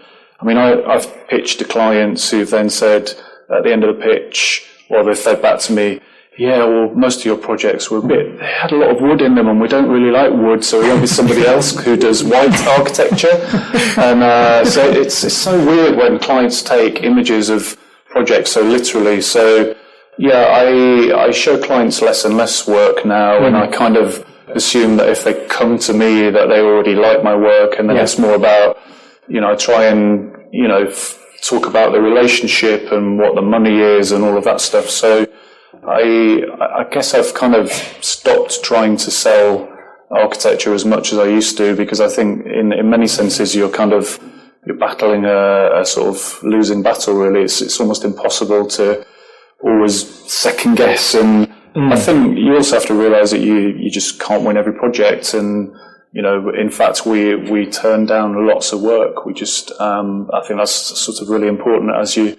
I mean, I've pitched to clients who've then said at the end of the pitch, or they've fed back to me, yeah, well, most of your projects they had a lot of wood in them, and we don't really like wood, so we went with somebody else who does white architecture. And so it's so weird when clients take images of projects so literally. So yeah, I show clients less and less work now, and I kind of assume that if they come to me that they already like my work, and then it's more about, I try and, talk about the relationship and what the money is and all of that stuff. So I guess I've kind of stopped trying to sell architecture as much as I used to, because I think in many senses you're battling a sort of losing battle, really. It's almost impossible to always second guess, and I think you also have to realise that you just can't win every project, and in fact we turn down lots of work. We just I think that's sort of really important as you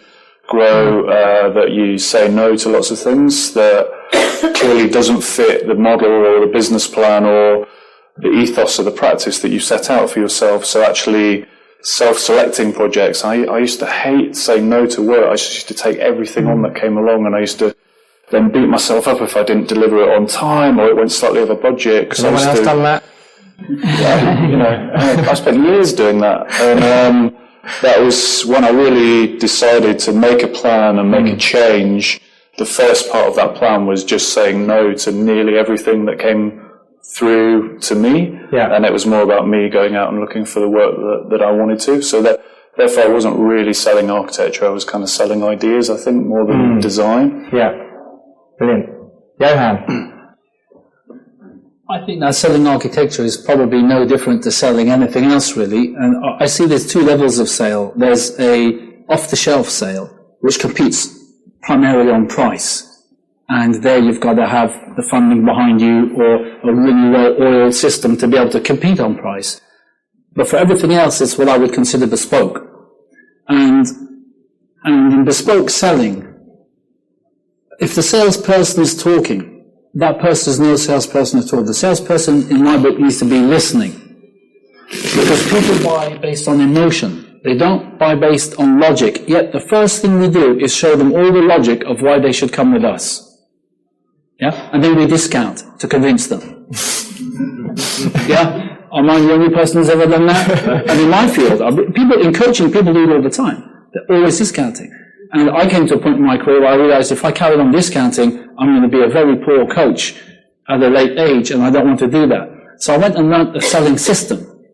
grow, that you say no to lots of things that clearly doesn't fit the model or the business plan or the ethos of the practice that you set out for yourself. So actually self-selecting projects, I used to hate saying no to work. I used to take everything on that came along, and I used to then beat myself up if I didn't deliver it on time or it went slightly over budget. Has anyone else done that? Yeah, I spent years doing that, and that was when I really decided to make a plan and make a change. The first part of that plan was just saying no to nearly everything that came through to me, and it was more about me going out and looking for the work that I wanted to. So that, therefore, I wasn't really selling architecture. I was kind of selling ideas, I think, more than design. Yeah, brilliant. Johan? I think that selling architecture is probably no different to selling anything else, really. And I see there's two levels of sale. There's a off-the-shelf sale, which competes primarily on price. And there you've got to have the funding behind you or a really well-oiled system to be able to compete on price. But for everything else, it's what I would consider bespoke. And in bespoke selling, if the salesperson is talking, that person is no salesperson at all. The salesperson, in my book, needs to be listening. Because people buy based on emotion. They don't buy based on logic. Yet the first thing we do is show them all the logic of why they should come with us. Yeah? And then we discount to convince them. Yeah? Am I the only person who's ever done that? And in my field, in coaching, people do it all the time. They're always discounting. And I came to a point in my career where I realized if I carried on discounting, I'm going to be a very poor coach at a late age, and I don't want to do that. So I went and learned a selling system.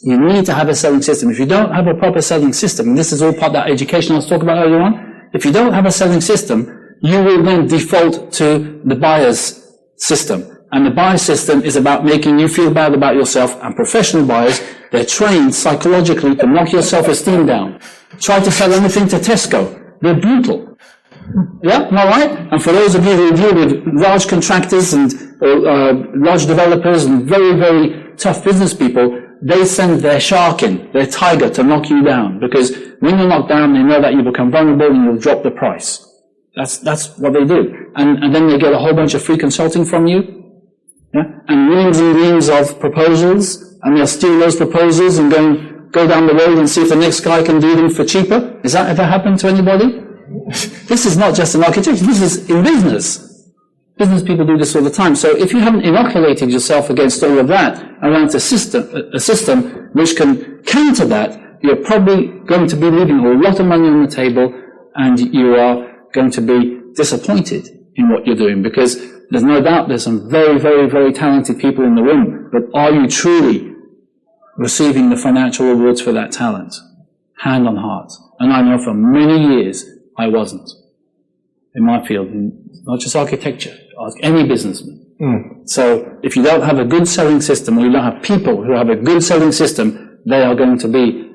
You need to have a selling system. If you don't have a proper selling system, and this is all part of that education I was talking about earlier on, if you don't have a selling system, you will then default to the buyer's system. And the buyer's system is about making you feel bad about yourself, and professional buyers, they're trained psychologically to knock your self-esteem down. Try to sell anything to Tesco. They're brutal. Yeah, am I right? And for those of you who deal with large contractors and large developers and very, very tough business people, they send their shark in, their tiger, to knock you down. Because when you're knocked down, they know that you become vulnerable and you'll drop the price. That's what they do. And then they get a whole bunch of free consulting from you. Yeah? And reams of proposals, and they'll steal those proposals and go down the road and see if the next guy can do them for cheaper. Has that ever happened to anybody? This is not just in architecture, this is in business. Business people do this all the time. So if you haven't inoculated yourself against all of that around a system which can counter that, you're probably going to be leaving a lot of money on the table, and you are going to be disappointed in what you're doing, because there's no doubt there's some very, very, very talented people in the room, but are you truly receiving the financial rewards for that talent? Hand on heart. And I know for many years I wasn't. in my field, not just architecture, ask any businessman. So if you don't have a good selling system, or you don't have people who have a good selling system, they are going to be,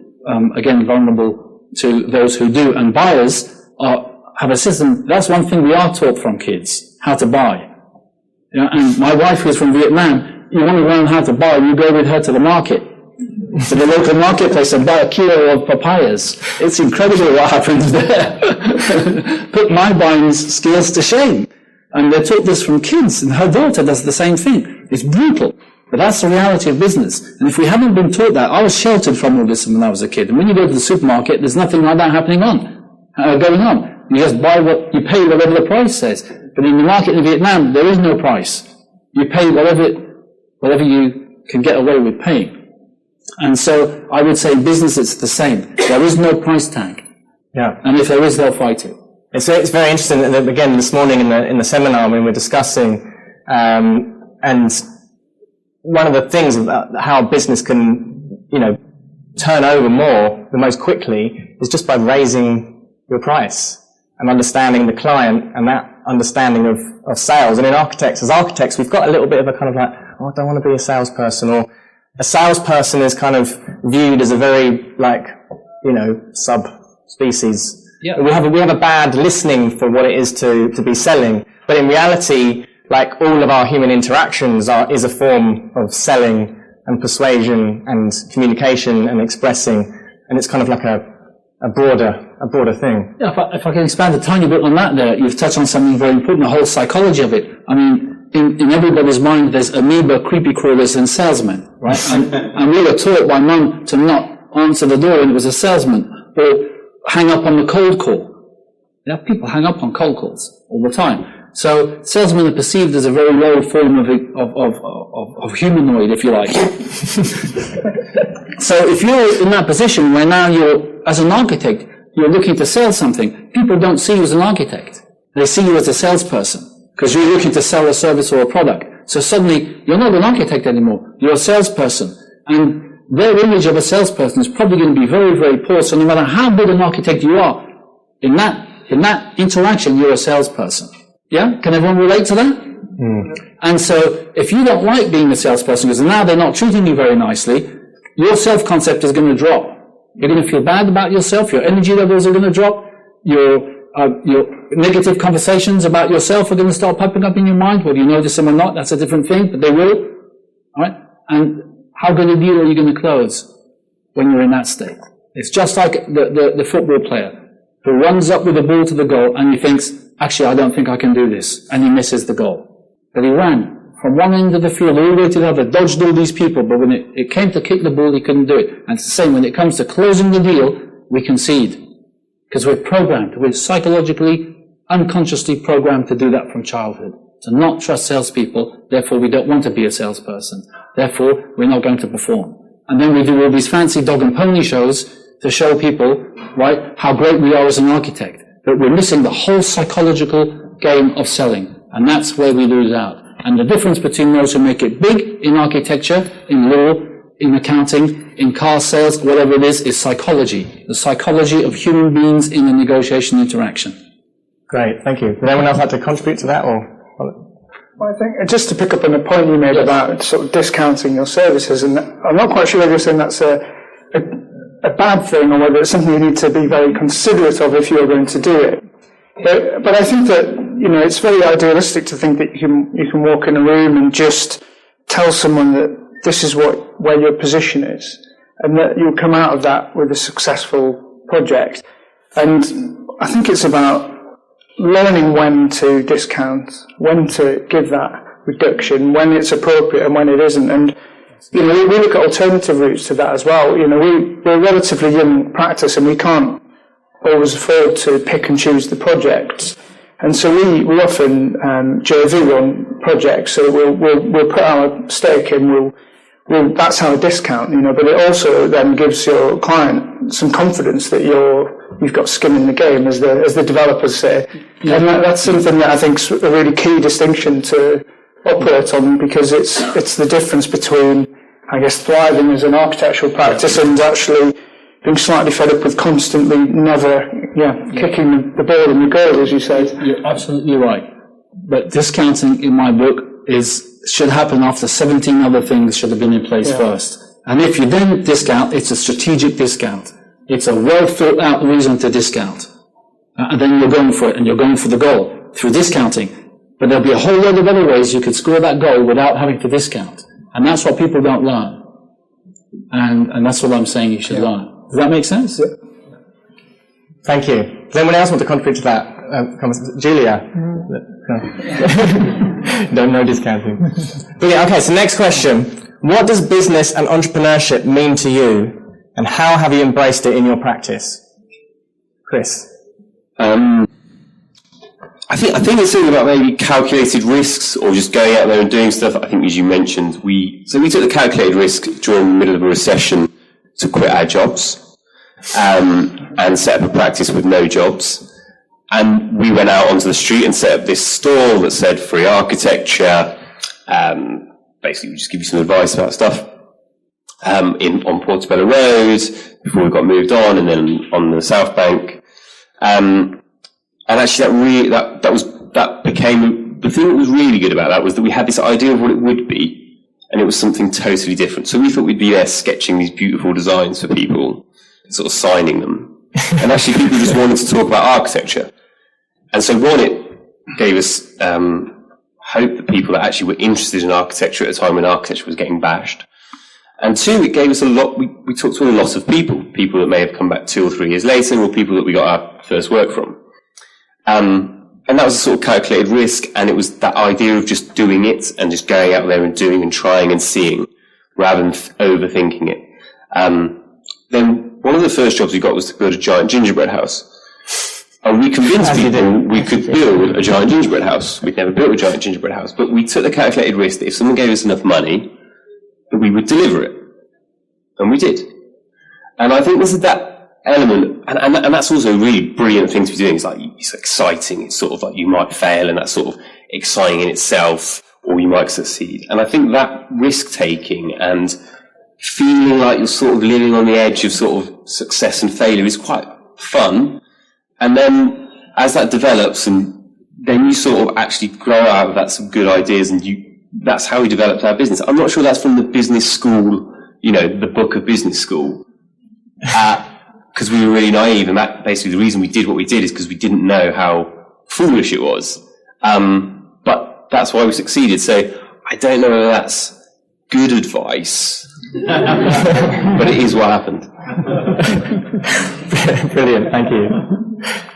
again, vulnerable to those who do. And buyers have a system. That's one thing we are taught from kids, how to buy. You know, and my wife, who's from Vietnam, you want to learn how to buy, you go with her to the market, to the local marketplace, and buy a kilo of papayas. It's incredible what happens there. Put my buying skills to shame. And they're taught this from kids, and her daughter does the same thing. It's brutal. But that's the reality of business. And if we haven't been taught that, I was sheltered from all this when I was a kid. And when you go to the supermarket, there's nothing like that going on. You just buy you pay whatever the price says. But in the market in Vietnam, there is no price. You pay whatever you can get away with paying. And so I would say in business it's the same. There is no price tag. Yeah. And if there is, they'll fight it. It's very interesting that, again, this morning in the seminar when we're discussing, and one of the things about how business can, turn over more the most quickly is just by raising your price and understanding the client and that understanding of sales. And in as architects, we've got a little bit of a kind of like, I don't want to be a salesperson, or a salesperson is kind of viewed as a very, subspecies. Yeah. We have a bad listening for what it is to be selling. But in reality, like all of our human interactions is a form of selling and persuasion and communication and expressing. And it's kind of like a broader thing. Yeah, if I can expand a tiny bit on that there, you've touched on something very important, the whole psychology of it. I mean, in everybody's mind, there's amoeba, creepy crawlers, and salesmen, right? and we were taught by mum to not answer the door when it was a salesman, or hang up on the cold call. Yeah, people hang up on cold calls all the time. So salesmen are perceived as a very low form of humanoid, if you like. So if you're in that position where now as an architect, you're looking to sell something, people don't see you as an architect. They see you as a salesperson, because you're looking to sell a service or a product. So suddenly, you're not an architect anymore. You're a salesperson. And their image of a salesperson is probably going to be very, very poor. So no matter how good an architect you are, in that interaction, you're a salesperson. Yeah? Can everyone relate to that? And so, if you don't like being a salesperson, because now they're not treating you very nicely, your self-concept is going to drop. You're going to feel bad about yourself. Your energy levels are going to drop. Your negative conversations about yourself are going to start popping up in your mind. Whether you notice them or not, that's a different thing, but they will. All right? And how good a deal are you going to close when you're in that state? It's just like the football player who runs up with the ball to the goal and he thinks, actually, I don't think I can do this. And he misses the goal. But he ran from one end of the field all the way to the other, dodged all these people, but when it came to kick the ball, he couldn't do it. And it's the same when it comes to closing the deal, we concede. Because we're programmed. We're psychologically, unconsciously programmed to do that from childhood. To not trust salespeople, therefore we don't want to be a salesperson. Therefore, we're not going to perform. And then we do all these fancy dog and pony shows to show people, right, how great we are as an architect. But we're missing the whole psychological game of selling. And that's where we lose out. And the difference between those who make it big in architecture, in law, in accounting, in car sales, whatever it is psychology. The psychology of human beings in a negotiation interaction. Great, thank you. Would anyone else like to contribute to that? Well, I think, just to pick up on the point you made about sort of discounting your services, and I'm not quite sure whether you're saying that's a bad thing or whether it's something you need to be very considerate of if you're going to do it. But I think that, it's very idealistic to think that you can walk in a room and just tell someone that this is where your position is, and that you'll come out of that with a successful project. And I think it's about learning when to discount, when to give that reduction, when it's appropriate and when it isn't. And we look at alternative routes to that as well. We're a relatively young practice and we can't always afford to pick and choose the projects. And so we often JV on projects. So we'll put our stake in. That's our discount, But it also then gives your client some confidence that you've got skin in the game, as the developers say. Yeah. And that's something that I think is a really key distinction to operate on, because it's the difference between, I guess, thriving as an architectural practice and actually being slightly fed up with constantly never kicking the ball in the goal, as you said. You're absolutely right. But discounting in my book should happen after 17 other things should have been in place first. And if you then discount, it's a strategic discount. It's a well thought out reason to discount. And then you're going for it, and you're going for the goal through discounting. But there'll be a whole lot of other ways you could score that goal without having to discount. And that's what people don't learn. And that's what I'm saying you should learn. Does that make sense? Yeah. Thank you. Does anyone else want to contribute to that? Julia? No discounting. Brilliant. Okay, so next question. What does business and entrepreneurship mean to you, and how have you embraced it in your practice? Chris? I think it's something about maybe calculated risks or just going out there and doing stuff. I think, as you mentioned, we took the calculated risk during the middle of a recession to quit our jobs and set up a practice with no jobs. And we went out onto the street and set up this stall that said free architecture. Basically, we just give you some advice about stuff on Portobello Road before we got moved on, and then on the South Bank. And actually, that became the thing that was really good about that was that we had this idea of what it would be, and it was something totally different. So we thought we'd be there sketching these beautiful designs for people, sort of signing them. And actually people just wanted to talk about architecture. And so one, it gave us hope that people that actually were interested in architecture at a time when architecture was getting bashed. And two, it gave us a lot, we talked to a lot of people that may have come back 2 or 3 years later, or people that we got our first work from. And that was a sort of calculated risk, and it was that idea of just doing it and just going out there and doing and trying and seeing rather than overthinking it. Then one of the first jobs we got was to build a giant gingerbread house. And we convinced people we could build a giant gingerbread house. We'd never built a giant gingerbread house, but we took the calculated risk that if someone gave us enough money, that we would deliver it. And we did. And I think this is that element, and that's also a really brilliant thing to be doing. It's exciting. It's sort of like you might fail, and that's sort of exciting in itself, or you might succeed. And I think that risk-taking and feeling like you're sort of living on the edge of sort of success and failure is quite fun. And then as that develops, and then you sort of actually grow out of that some good ideas, and that's how we developed our business. I'm not sure that's from the business school, the book of business school, because we were really naive, and that basically the reason we did what we did is because we didn't know how foolish it was. But that's why we succeeded. So I don't know whether that's good advice, but it is what happened. Brilliant, thank you.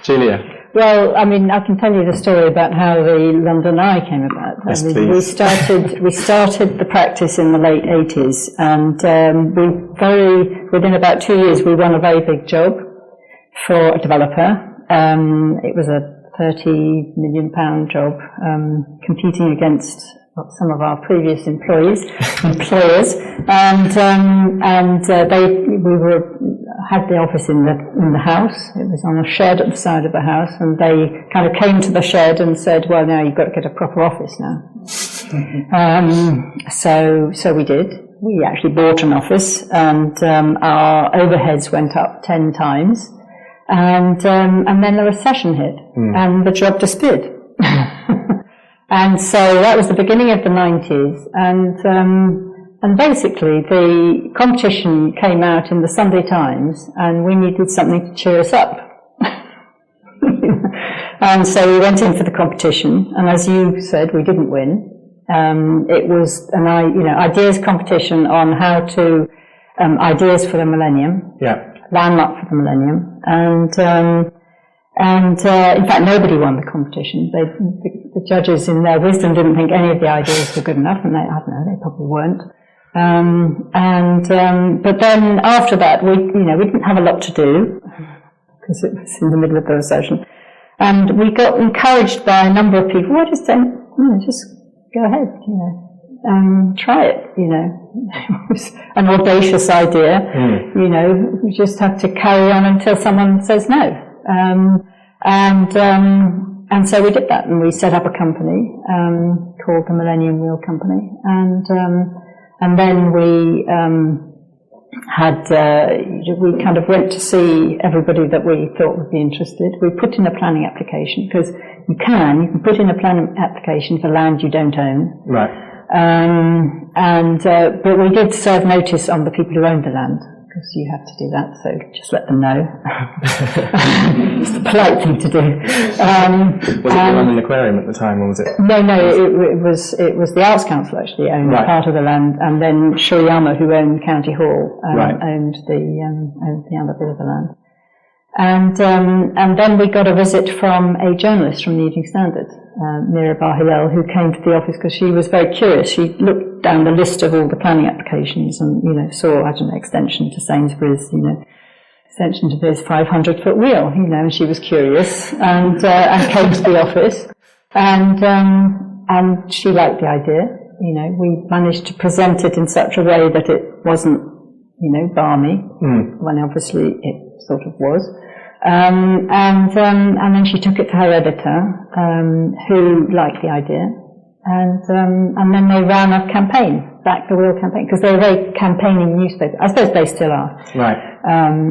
Julia? Well, I mean, I can tell you the story about how the London Eye came about. Yes, we started the practice in the late 80s, and within about 2 years, we won a very big job for a developer. It was a £30 million job, competing against some of our previous employers, and had the office in the house. It was on a shed at the side of the house, and they kind of came to the shed and said, "Well, now you've got to get a proper office now." So we did. We actually bought an office, and our overheads went up 10 times, and then the recession hit, and the job disappeared. And so that was the beginning of the 90s, and basically the competition came out in the Sunday Times, and we needed something to cheer us up. And so we went in for the competition, and as you said, we didn't win. It was an ideas competition on how to ideas for the millennium, landmark for the millennium, and in fact nobody won the competition. The judges, in their wisdom, didn't think any of the ideas were good enough, and I don't know, they probably weren't. But then after that, we didn't have a lot to do because it was in the middle of the recession, and we got encouraged by a number of people. Well, just go ahead, try it. It was an audacious idea. We just have to carry on until someone says no. And so we did that, and we set up a company called the Millennium Wheel Company, and then we we kind of went to see everybody that we thought would be interested. We put in a planning application, because you can put in a planning application for land you don't own. Right. But we did serve notice on the people who owned the land, because you have to do that, so just let them know. It's the polite thing to do. Was it the London Aquarium at the time, or was it? No, it was the Arts Council actually owned part of the land, and then Shuriyama, who owned County Hall, owned the other bit of the land. And then we got a visit from a journalist from the Evening Standard, Mira Barhilel, who came to the office because she was very curious. She looked down the list of all the planning applications and, saw, extension to Sainsbury's, extension to this 500-foot wheel, and she was curious and came to the office and she liked the idea. We managed to present it in such a way that it wasn't, balmy, when obviously it sort of was. And then she took it to her editor, who liked the idea, and then they ran a campaign, Back the Wheel campaign, because they're a very campaigning newspaper. I suppose they still are,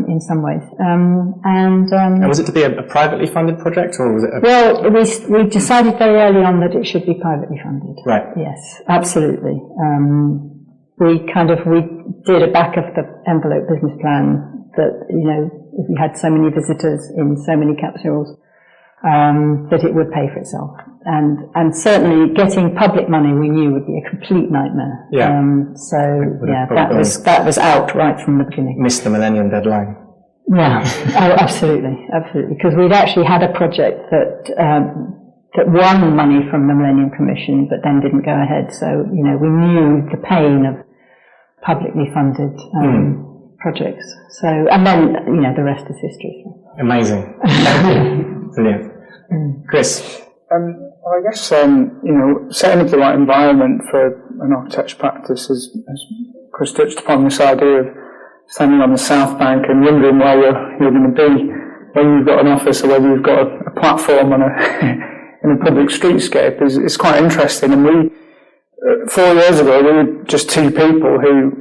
in some ways. And was it to be a privately funded project, or was it? Well, we decided very early on that it should be privately funded. Right. Yes, absolutely. We did a back of the envelope business plan that, if we had so many visitors in so many capsules, that it would pay for itself. And certainly getting public money we knew would be a complete nightmare. Yeah. That was out right from the beginning. Missed the Millennium deadline. Yeah. Oh, absolutely. Because we'd actually had a project that won money from the Millennium Commission, but then didn't go ahead. So, we knew the pain of publicly funded, projects. So, and then, the rest is history. Amazing. Brilliant. Chris? I guess, setting up the right environment for an architecture practice, as Chris touched upon, this idea of standing on the South Bank and wondering where you're going to be, whether you've got an office or whether you've got a platform on in a public streetscape is quite interesting. And we, 4 years ago, we were just two people who,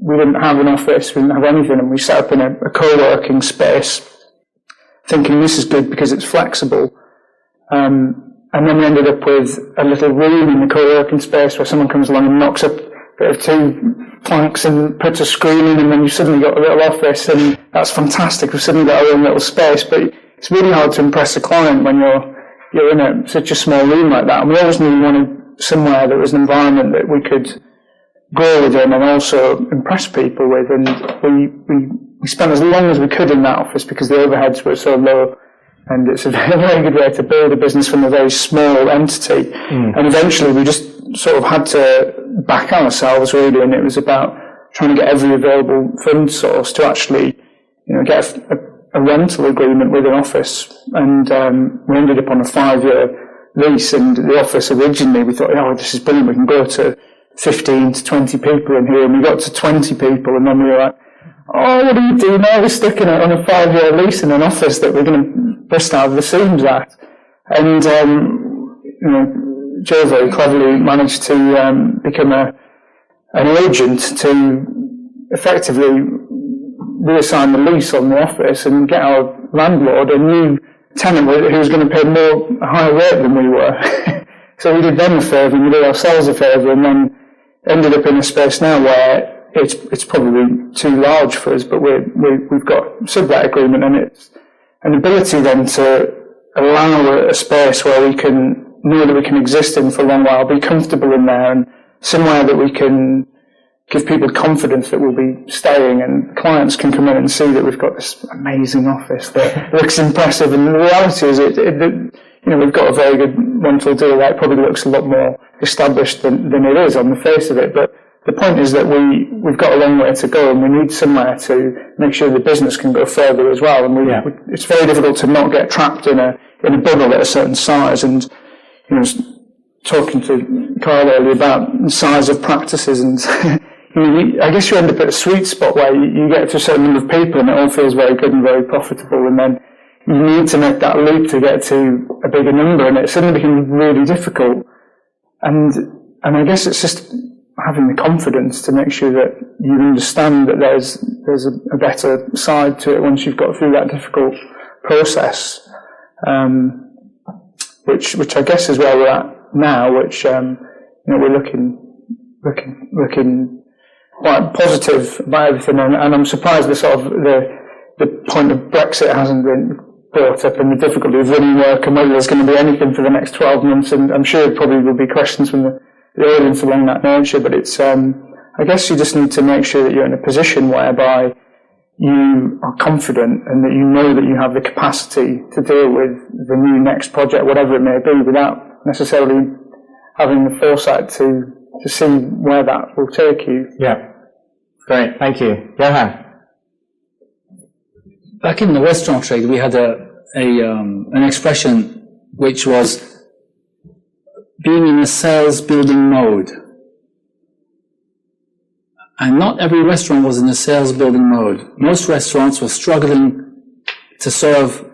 we didn't have an office, we didn't have anything, and we set up in a co-working space, thinking this is good because it's flexible. And then we ended up with a little room in the co-working space where someone comes along and knocks up a bit of two planks and puts a screen in, and then you've suddenly got a little office, and that's fantastic. We've suddenly got our own little space, but it's really hard to impress a client when you're in such a small room like that. And we always knew we wanted somewhere that was an environment that we could grow within and also impress people with, and we spent as long as we could in that office because the overheads were so low, and it's a very good way to build a business from a very small entity. And eventually we just sort of had to back ourselves really, and it was about trying to get every available fund source to actually get a rental agreement with an office, and we ended up on a 5-year lease. And the office originally, we thought, this is brilliant, we can go to 15 to 20 people in here, and we got to 20 people, and then we were like, what do you do now? We're stuck on a 5-year lease in an office that we're going to bust out of the seams at. And Joe very cleverly managed to become an agent to effectively reassign the lease on the office and get our landlord a new tenant who was going to pay a higher rate than we were. So we did them a favour and we did ourselves a favour, and then ended up in a space now where it's probably too large for us, but we've got sublet agreement, and it's an ability then to allow a space where we can know that we can exist in for a long while, be comfortable in there, and somewhere that we can give people confidence that we'll be staying, and clients can come in and see that we've got this amazing office that looks impressive. And the reality is, we've got a very good rental deal that probably looks a lot more established than it is on the face of it. But the point is that we've got a long way to go, and we need somewhere to make sure the business can go further as well. And it's very difficult to not get trapped in a bubble at a certain size. And talking to Carl earlier about the size of practices, and I guess you end up at a sweet spot where you get to a certain number of people and it all feels very good and very profitable, and then you need to make that leap to get to a bigger number, and it suddenly becomes really difficult. And I guess it's just having the confidence to make sure that you understand that there's a better side to it once you've got through that difficult process, which I guess is where we're at now, which we're looking quite positive about everything, and I'm surprised the point of Brexit hasn't been brought up, and the difficulty of running work, and whether there's going to be anything for the next 12 months, and I'm sure probably will be questions from the audience along that nature, but it's I guess you just need to make sure that you're in a position whereby you are confident and that you know that you have the capacity to deal with the new next project, whatever it may be, without necessarily having the foresight to see where that will take you. Yeah. Great. Thank you. Johan. Back in the restaurant trade, we had an expression which was being in a sales building mode. And not every restaurant was in a sales building mode. Most restaurants were struggling to serve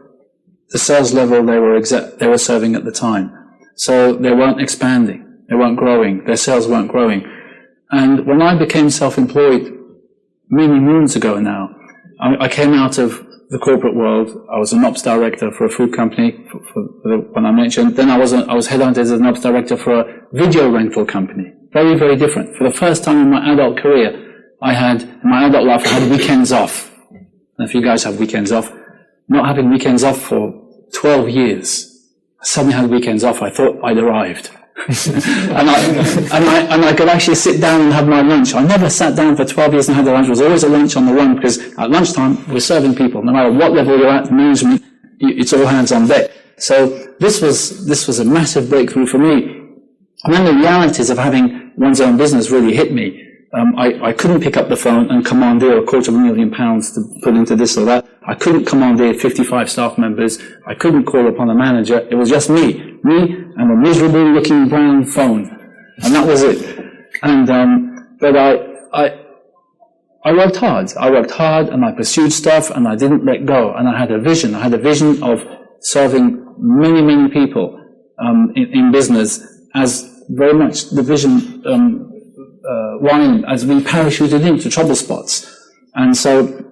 the sales level they were serving at the time. So they weren't expanding, they weren't growing, their sales weren't growing. And when I became self-employed many moons ago now, I came out of the corporate world. I was an ops director for a food company, when I mentioned. Then I was headhunted as an ops director for a video rental company. Very, very different. For the first time in my adult career, in my adult life, I had weekends off. And if you guys have weekends off, not having weekends off for 12 years, I suddenly had weekends off. I thought I'd arrived. and I could actually sit down and have my lunch. I never sat down for 12 years and had a lunch. There was always a lunch on the run, because at lunchtime we're serving people. No matter what level you're at, management, it's all hands on deck. So this was a massive breakthrough for me. And then the realities of having one's own business really hit me. I couldn't pick up the phone and commandeer £250,000 to put into this or that. I couldn't commandeer 55 staff members. I couldn't call upon a manager. It was just me and a miserable looking brown phone. And that was it. And, but I worked hard. I worked hard and I pursued stuff and I didn't let go. And I had a vision. I had a vision of serving many, many people, in business, as very much the vision, Rion, as being parachuted into trouble spots. And so,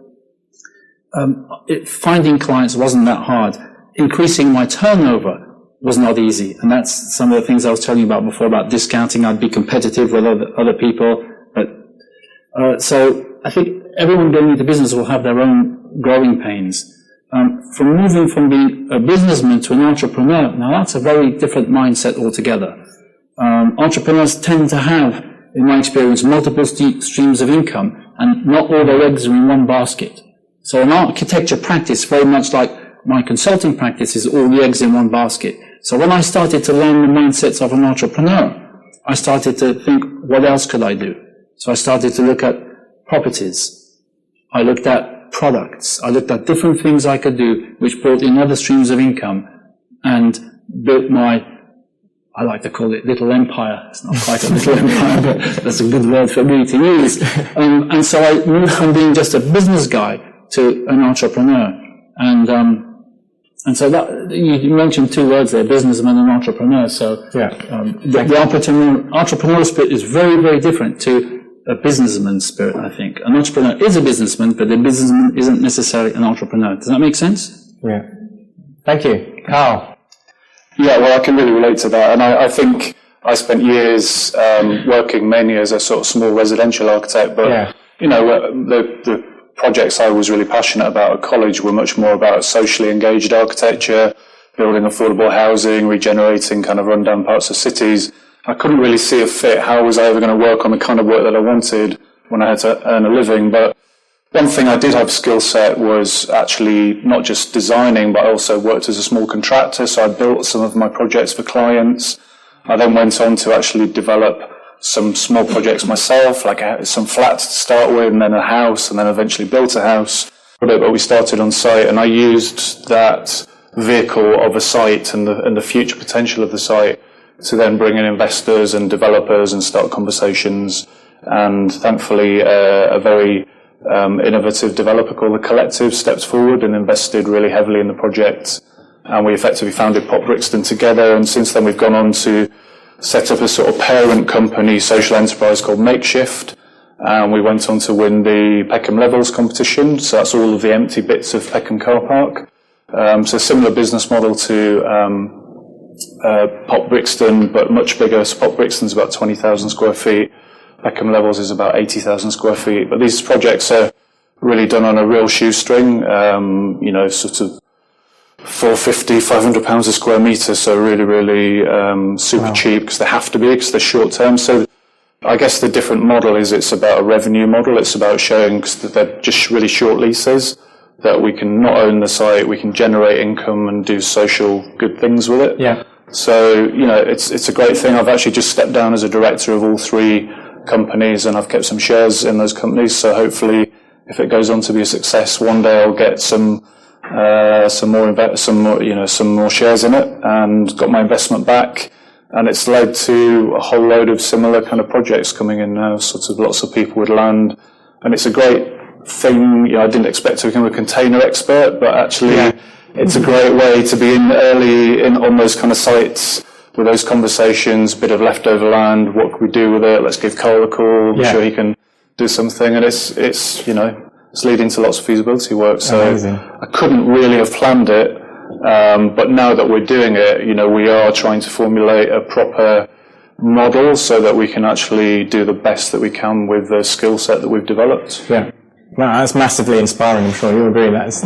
finding clients wasn't that hard. Increasing my turnover was not easy. And that's some of the things I was telling you about before, about discounting. I'd be competitive with other people. But, so I think everyone going into business will have their own growing pains. From moving from being a businessman to an entrepreneur, now that's a very different mindset altogether. Entrepreneurs tend to have, in my experience, multiple streams of income, and not all their eggs are in one basket. So an architecture practice, very much like my consulting practice, is all the eggs in one basket. So when I started to learn the mindsets of an entrepreneur, I started to think, what else could I do? So I started to look at properties. I looked at products. I looked at different things I could do which brought in other streams of income, and built my, I like to call it little empire. It's not quite a little empire, but that's a good word for me to use. And so I moved from being just a business guy to an entrepreneur. And so that, you mentioned two words there, businessman and entrepreneur. So the entrepreneur spirit is very, very different to a businessman's spirit, I think. An entrepreneur is a businessman, but a businessman isn't necessarily an entrepreneur. Does that make sense? Yeah. Thank you. Carl. Yeah, well, I can really relate to that. And I think I spent years working mainly as a sort of small residential architect, but, you know, the projects I was really passionate about at college were much more about socially engaged architecture, building affordable housing, regenerating kind of rundown parts of cities. I couldn't really see a fit. How was I ever going to work on the kind of work that I wanted when I had to earn a living? But one thing I did have skill set was actually not just designing, but I also worked as a small contractor. So I built some of my projects for clients. I then went on to actually develop some small projects myself, like some flats to start with, and then a house, and then eventually built a house. But we started on site, and I used that vehicle of a site and the future potential of the site to then bring in investors and developers and start conversations. And thankfully, a very innovative developer called The Collective stepped forward and invested really heavily in the project. And we effectively founded Pop Brixton together. And since then, we've gone on to set up a sort of parent company, social enterprise called Makeshift. And we went on to win the Peckham Levels competition. So that's all of the empty bits of Peckham car park. So similar business model to Pop Brixton, but much bigger. So Pop Brixton's about 20,000 square feet. Peckham Levels is about 80,000 square feet. But these projects are really done on a real shoestring, sort of 450, 500 pounds a square metre. So really, super cheap because they have to be because they're short term. So I guess the different model is it's about a revenue model. It's about showing that they're just really short leases, that we can not own the site, we can generate income and do social good things with it. Yeah. So, it's a great thing. I've actually just stepped down as a director of all three companies and I've kept some shares in those companies. So hopefully if it goes on to be a success, one day I'll get some more shares in it and got my investment back. And it's led to a whole load of similar kind of projects coming in now, sort of lots of people with land. And it's a great thing. I didn't expect to become a container expert, but actually it's a great way to be early on those kind of sites with those conversations, a bit of leftover land, what can we do with it? Let's give Carl a call, I'm sure he can do something. And it's leading to lots of feasibility work. So amazing. I couldn't really have planned it. But now that we're doing it, we are trying to formulate a proper model so that we can actually do the best that we can with the skill set that we've developed. Yeah. No, that's massively inspiring. I'm sure you'll agree. That's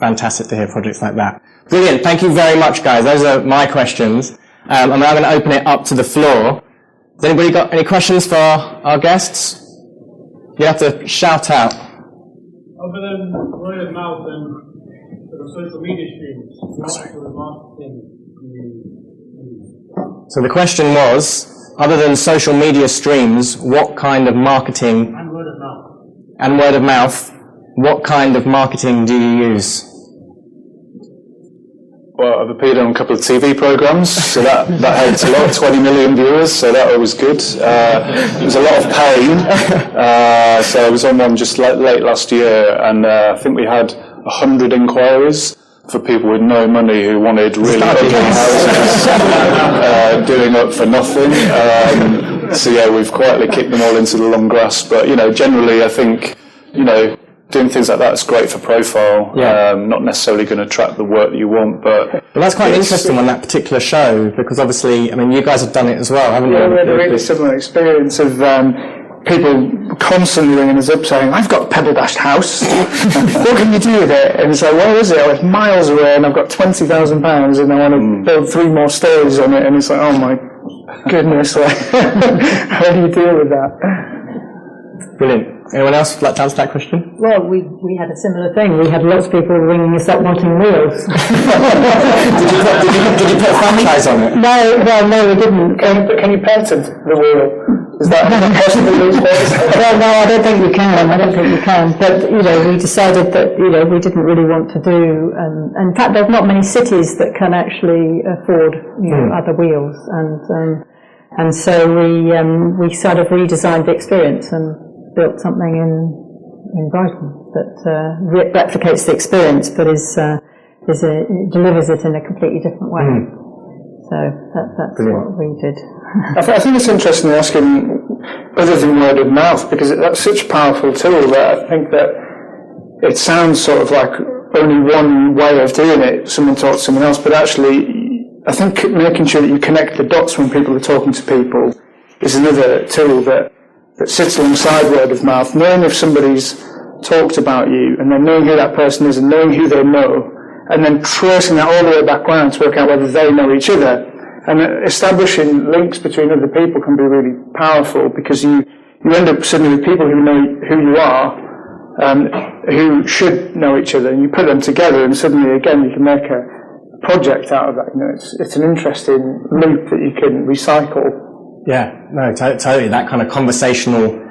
fantastic to hear projects like that. Brilliant. Thank you very much, guys. Those are my questions. I'm now going to open it up to the floor. Has anybody got any questions for our guests? You have to shout out. Other than word of mouth and social media streams, what sort of marketing do you use? So the question was, other than social media streams, what kind of marketing and word of mouth, what kind of marketing do you use? Well, I've appeared on a couple of TV programs, so that helped a lot. 20 million viewers, so that was good. It was a lot of pain. So I was on one just late last year, and I think we had 100 inquiries for people with no money who wanted really ugly houses doing up for nothing. So we've quietly kicked them all into the long grass. But generally, I think doing things like that is great for profile. Not necessarily going to attract the work that you want, but that's quite interesting on that particular show because obviously, you guys have done it as well, haven't you? Yeah, we had a really similar experience of people constantly ringing us up saying, I've got a pebble dashed house. What can you do with it? And it's like, where is it? I was miles away and I've got £20,000 and I want to build 3 more stories on it. And it's like, oh my goodness, how do you deal with that? Brilliant. Anyone else like to answer that question? Well, we had a similar thing. We had lots of people ringing us up wanting wheels. Did you put a franchise on it? No, we didn't. Can you patent the wheel? Is that possible these days? Well, no, I don't think we can. But, we decided that, we didn't really want to do, in fact, there's not many cities that can actually afford, other wheels. And so we sort of redesigned the experience and built something in Brighton that replicates the experience, but delivers it in a completely different way. So that's what we did. I think it's interesting asking other than word of mouth because that's such a powerful tool that I think that it sounds sort of like only one way of doing it. Someone talks to someone else, but actually, I think making sure that you connect the dots when people are talking to people is another tool that sits alongside word of mouth. Knowing if somebody's talked about you and then knowing who that person is and knowing who they know and then tracing that all the way back round to work out whether they know each other. And establishing links between other people can be really powerful because you end up suddenly with people who know who you are, who should know each other, and you put them together and suddenly again you can make a project out of that. It's an interesting loop that you can recycle. Yeah, no, totally. That kind of conversational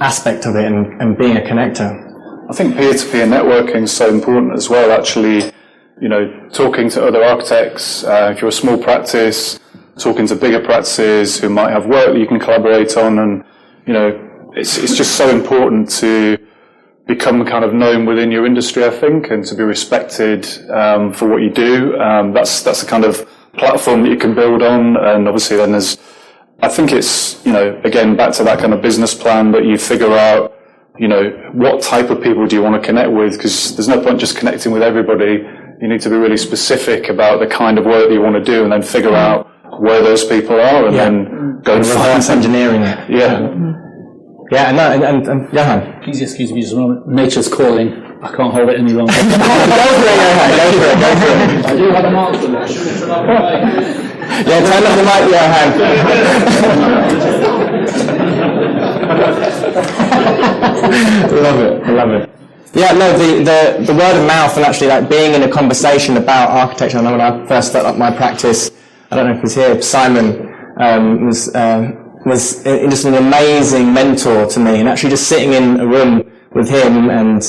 aspect of it and being a connector. I think peer-to-peer networking is so important as well, actually, talking to other architects, if you're a small practice, talking to bigger practices who might have work that you can collaborate on, and, it's just so important to become kind of known within your industry, I think, and to be respected for what you do. That's the kind of platform that you can build on, and obviously then there's I think it's, again, back to that kind of business plan that you figure out, what type of people do you want to connect with? Because there's no point just connecting with everybody. You need to be really specific about the kind of work that you want to do and then figure out where those people are and then go and find them. Engineering it. Yeah. Yeah, and Johan. Please excuse me just a moment. Nature's calling. I can't hold it any longer. Go for it, Johan. I do have an answer. Yeah, turn up the mic, Johan. I love it. Yeah, no, the word of mouth and actually like being in a conversation about architecture. I know when I first started up my practice, I don't know if he's here, Simon was just an amazing mentor to me, and actually just sitting in a room with him and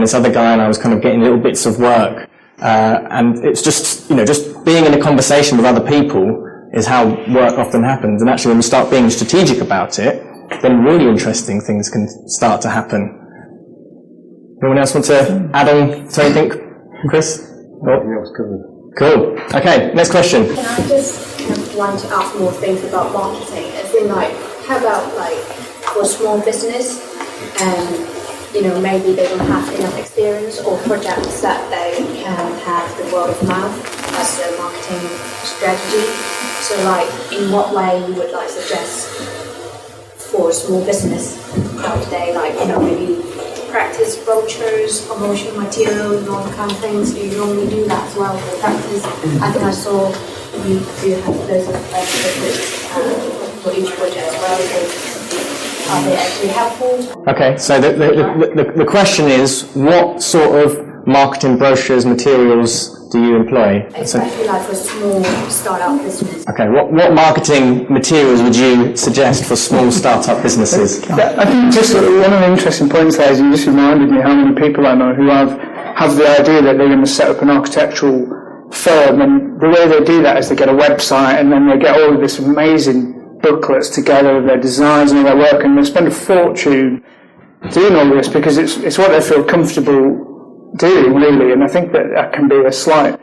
this other guy, and I was kind of getting little bits of work, and it's just just being in a conversation with other people is how work often happens. And actually, when we start being strategic about it, then really interesting things can start to happen. Anyone else want to add on to anything, Chris? Cool. Okay, next question. Can I just want to ask more things about marketing? As in, how about for small business, maybe they don't have enough experience or projects that they can have the word of mouth as a marketing strategy. So, in what way you would suggest for small business how today, maybe practice brochures, promotional materials, and all kind of things. Do you normally do that as well for practice? I think I saw you do have those for each project as well. So are they actually helpful? Okay, so the question is, what sort of marketing brochures, materials do you employ? Especially for small startup business. Okay, what marketing materials would you suggest for small startup businesses? I think just one of the interesting points there is you just reminded me how many people I know who have the idea that they're going to set up an architectural firm, and the way they do that is they get a website and then they get all of this amazing booklets together of their designs and all their work, and they spend a fortune doing all this because it's what they feel comfortable doing, really. And I think that can be a slight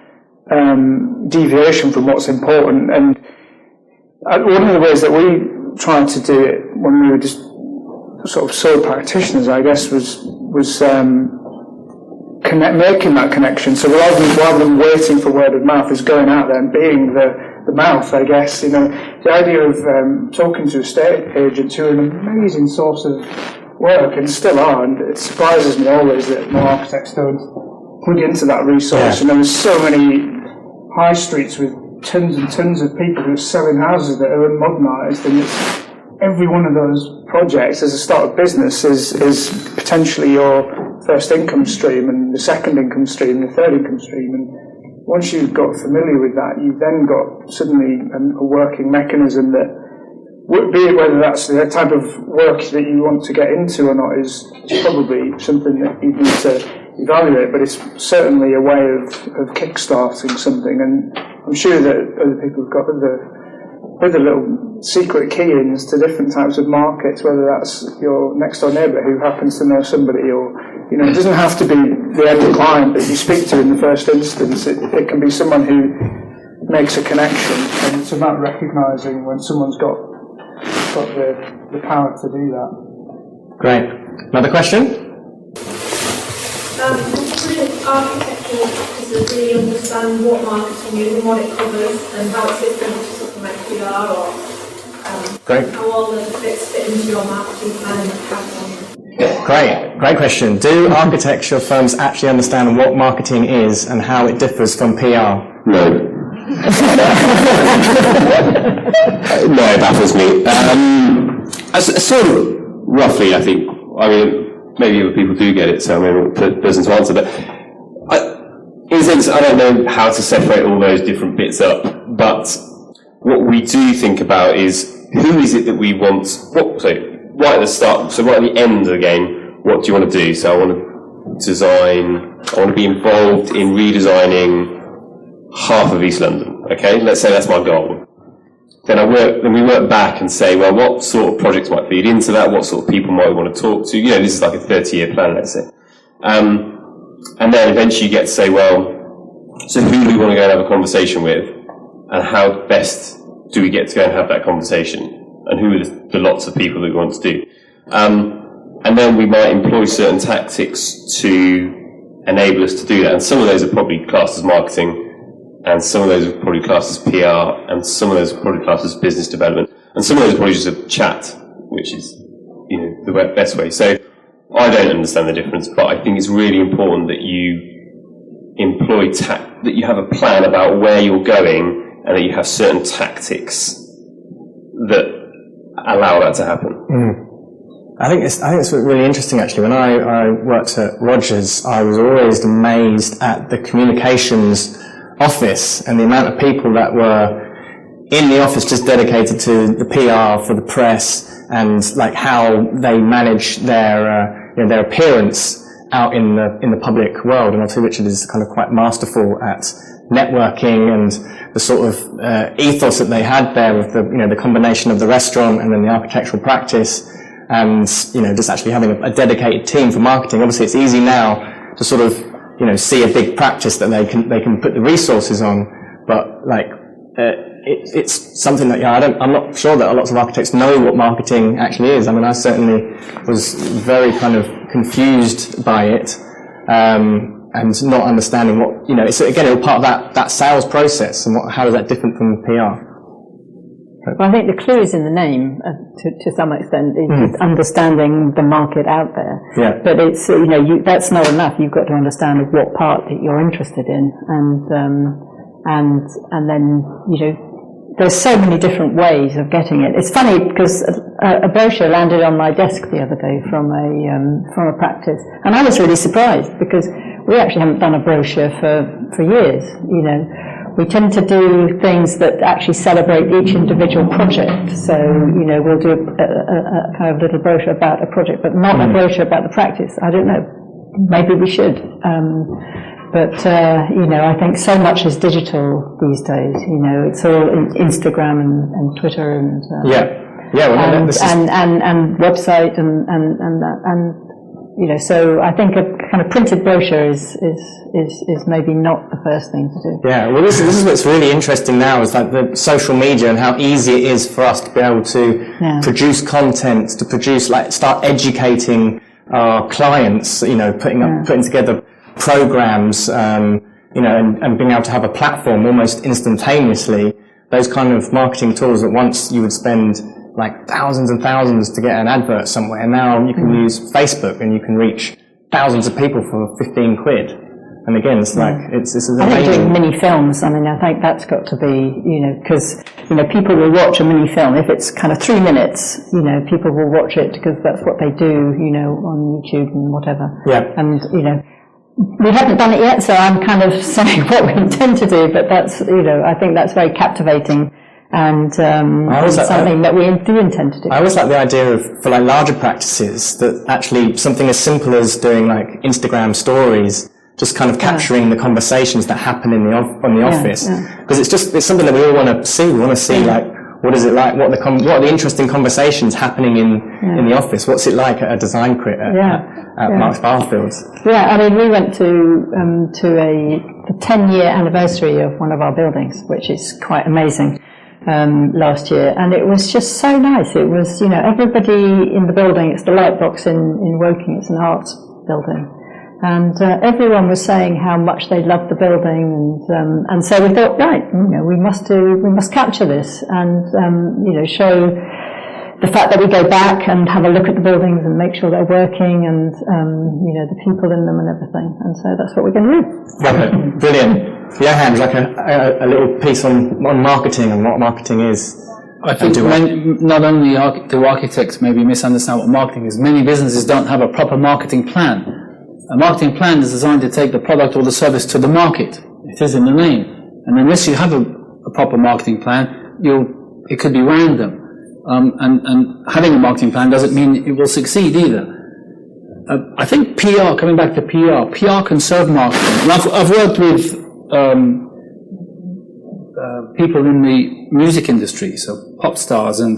deviation from what's important. And one of the ways that we tried to do it when we were just sort of sole practitioners, I guess, was making that connection. So rather than waiting for word of mouth, is going out there and being the mouth, I guess. The idea of talking to estate agents who are an amazing source of work and still are, and it surprises me always that more architects don't plug into that resource. Yeah. There's so many high streets with tons and tons of people who are selling houses that are unmodernised, and it's every one of those projects as a startup business is potentially your first income stream, and the second income stream, the third income stream. And once you've got familiar with that, you've then got suddenly a working mechanism that, be it whether that's the type of work that you want to get into or not, is probably something that you need to evaluate, but it's certainly a way of kick-starting something. And I'm sure that other people have got other little secret key-ins to different types of markets, whether that's your next-door neighbour who happens to know somebody, or it doesn't have to be the end client that you speak to in the first instance. It can be someone who makes a connection, and it's about recognising when someone's got the power to do that. Great. Another question? Architectural practices really understand what marketing is and what it covers and how it's different to supplement PR, or how all the bits fit into your marketing plan and campaign. Great question. Do architecture firms actually understand what marketing is and how it differs from PR? No. No, it baffles me. Sort of roughly, I think. I mean, maybe other people do get it, so I'm not the person to answer. But in a sense, I don't know how to separate all those different bits up. But what we do think about is who is it that we want. Right at the start, so right at the end of the game, what do you want to do? So I want to design. I want to be involved in redesigning half of East London. Okay, let's say that's my goal. Then we work back and say, well, what sort of projects might feed into that? What sort of people might we want to talk to? This is like a 30-year plan, let's say. And then eventually you get to say, well, so who do we want to go and have a conversation with? And how best do we get to go and have that conversation? And who are the lots of people that we want to do? And then we might employ certain tactics to enable us to do that. And some of those are probably classed as marketing, and some of those are probably classed as PR, and some of those are probably classed as business development, and some of those are probably just a chat, which is, the best way. So I don't understand the difference, but I think it's really important that you employ that you have a plan about where you're going, and that you have certain tactics that allow that to happen. I think it's really interesting, actually. When I worked at Rogers, I was always amazed at the communications office and the amount of people that were in the office just dedicated to the PR for the press, and like how they manage their appearance out in the public world. And obviously Richard is kind of quite masterful at networking and the sort of ethos that they had there with the combination of the restaurant and then the architectural practice, and just actually having a dedicated team for marketing. Obviously it's easy now to sort of see a big practice that they can put the resources on, but it's something that I'm not sure that lots of architects know what marketing actually is. I mean, I certainly was very kind of confused by it, and not understanding what it's again all part of that sales process, and how is that different from PR? Well, I think the clue is in the name, to some extent, is understanding the market out there. Yeah. But it's that's not enough. You've got to understand what part that you're interested in, and then there's so many different ways of getting it. It's funny because a brochure landed on my desk the other day from a practice, and I was really surprised because we actually haven't done a brochure for years. We tend to do things that actually celebrate each individual project. So, we'll do a kind of little brochure about a project, but not a brochure about the practice. I don't know. Maybe we should. But I think so much is digital these days. It's all Instagram and Twitter and and website and so I think a kind of printed brochure is maybe not the first thing to do. Yeah, well, this is what's really interesting now, is like the social media and how easy it is for us to be able to produce content, to produce, start educating our clients, putting together programs, and being able to have a platform almost instantaneously. Those kind of marketing tools that once you would spend thousands and thousands to get an advert somewhere, and now you can use Facebook and you can reach thousands of people for 15 quid. And again, it's it's amazing. I think doing mini films, I think that's got to be, because, people will watch a mini film. If it's kind of 3 minutes, people will watch it because that's what they do, on YouTube and whatever. Yeah. And, we haven't done it yet, so I'm kind of saying what we intend to do, but that's, I think that's very captivating. And something that we do intend to do. I always like the idea of, for larger practices, that actually something as simple as doing Instagram stories, just kind of capturing the conversations that happen in the office, because it's something that we all want to see. We want to see what is it like, what are the interesting conversations happening in the office? What's it like at a design crit at Mark's Barfield? Yeah, we went to the 10-year anniversary of one of our buildings, which is quite amazing. Last year, and it was just so nice. It was, everybody in the building, it's the Lightbox in Woking, it's an arts building, and everyone was saying how much they loved the building, and so we thought, right, we must capture this, and show the fact that we go back and have a look at the buildings and make sure they're working, and the people in them and everything, and so that's what we're going to do. Okay, brilliant. Johan, a little piece on marketing and what marketing is. I think not only do architects maybe misunderstand what marketing is, many businesses don't have a proper marketing plan. A marketing plan is designed to take the product or the service to the market. It is in the name. And unless you have a proper marketing plan, it could be random. And having a marketing plan doesn't mean it will succeed either. I think PR, coming back to PR can serve marketing. And I've worked with people in the music industry, so pop stars, and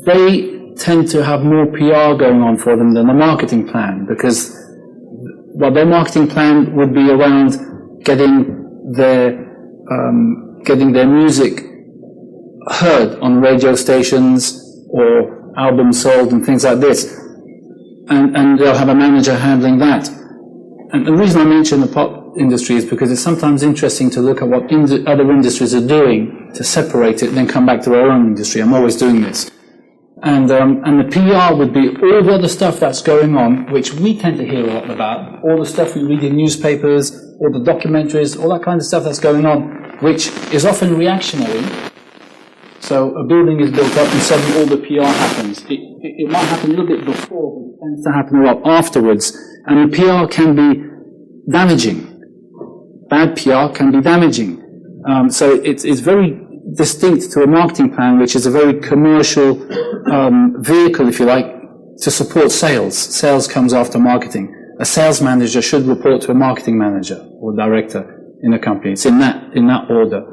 they tend to have more PR going on for them than a marketing plan, because their marketing plan would be around getting their music heard on radio stations or albums sold and things like this. And they'll have a manager handling that. And the reason I mention the pop industry is because it's sometimes interesting to look at what other industries are doing to separate it and then come back to our own industry. I'm always doing this. And the PR would be all the other stuff that's going on, which we tend to hear a lot about, all the stuff we read in newspapers, all the documentaries, all that kind of stuff that's going on, which is often reactionary. So a building is built up and suddenly all the PR happens. It might happen a little bit before, but it tends to happen a lot afterwards. And the PR can be damaging. Bad PR can be damaging. So it's very distinct to a marketing plan, which is a very commercial vehicle, if you like, to support sales. Sales comes after marketing. A sales manager should report to a marketing manager or director in a company. It's in that order.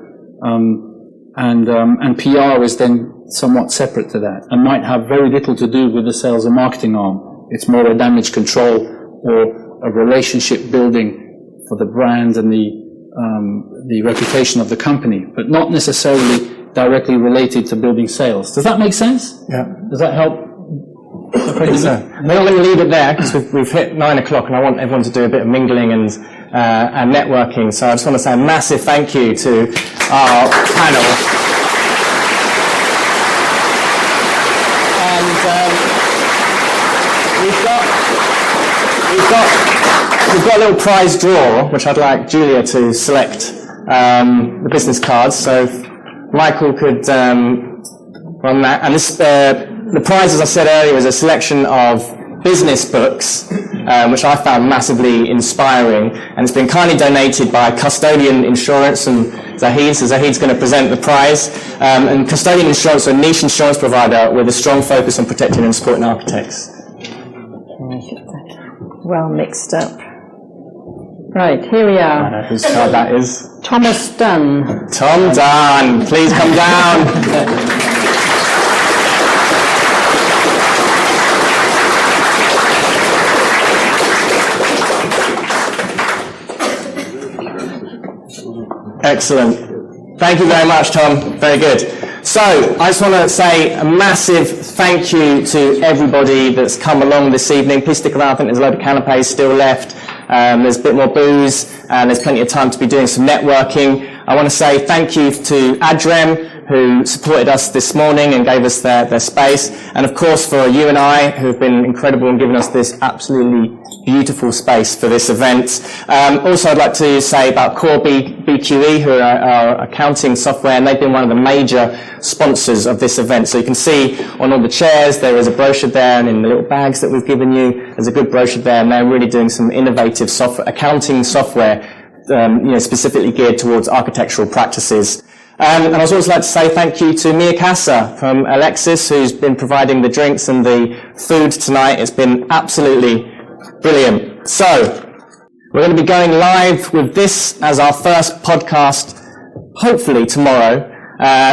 And PR is then somewhat separate to that and might have very little to do with the sales and marketing arm. It's more a damage control or a relationship building for the brand and the reputation of the company, but not necessarily directly related to building sales. Does that make sense? Yeah. Does that help? So, I'm going to leave it there because we've hit 9 o'clock and I want everyone to do a bit of mingling and networking. So I just want to say a massive thank you to our panel. And we've got a little prize draw, which I'd like Julia to select the business cards. So if Michael could run that. And this, the prize, as I said earlier, is a selection of business books, which I found massively inspiring, and it's been kindly donated by Custodian Insurance and Zahid. So Zahid's going to present the prize. And Custodian Insurance are a niche insurance provider with a strong focus on protecting and supporting architects. Well mixed up. Right, here we are. I know whose card that is. Thomas Dunn. Tom Dunn, please come down. Excellent. Thank you very much, Tom. Very good. So, I just want to say a massive thank you to everybody that's come along this evening. Please stick around. I think there's a load of canapes still left. There's a bit more booze, and there's plenty of time to be doing some networking. I want to say thank you to Adrem, who supported us this morning and gave us their space. And of course for you and I, who have been incredible and given us this absolutely beautiful space for this event. Also I'd like to say about Core BQE, who are our accounting software, and they've been one of the major sponsors of this event. So you can see on all the chairs, there is a brochure there, and in the little bags that we've given you, there's a good brochure there, and they're really doing some innovative software, accounting software, specifically geared towards architectural practices. And I'd also like to say thank you to Mia Casa from Alexis, who's been providing the drinks and the food tonight. It's been absolutely brilliant. So, we're going to be going live with this as our first podcast, hopefully tomorrow.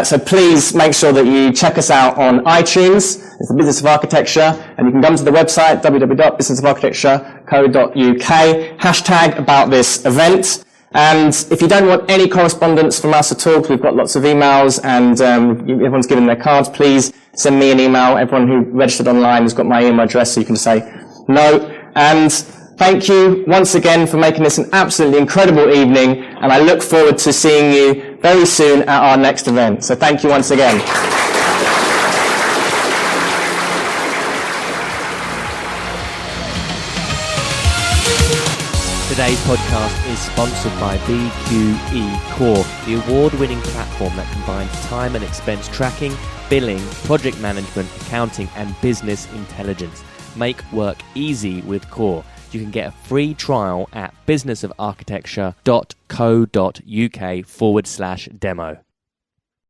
So please make sure that you check us out on iTunes. It's the Business of Architecture, and you can come to the website, www.businessofarchitecture.co.uk, hashtag about this event. And if you don't want any correspondence from us at all, we've got lots of emails, and everyone's given their cards, please send me an email. Everyone who registered online has got my email address, so you can say no. And thank you once again for making this an absolutely incredible evening, and I look forward to seeing you very soon at our next event. So thank you once again. Today's podcast is sponsored by BQE Core, the award-winning platform that combines time and expense tracking, billing, project management, accounting, and business intelligence. Make work easy with Core. You can get a free trial at businessofarchitecture.co.uk/demo.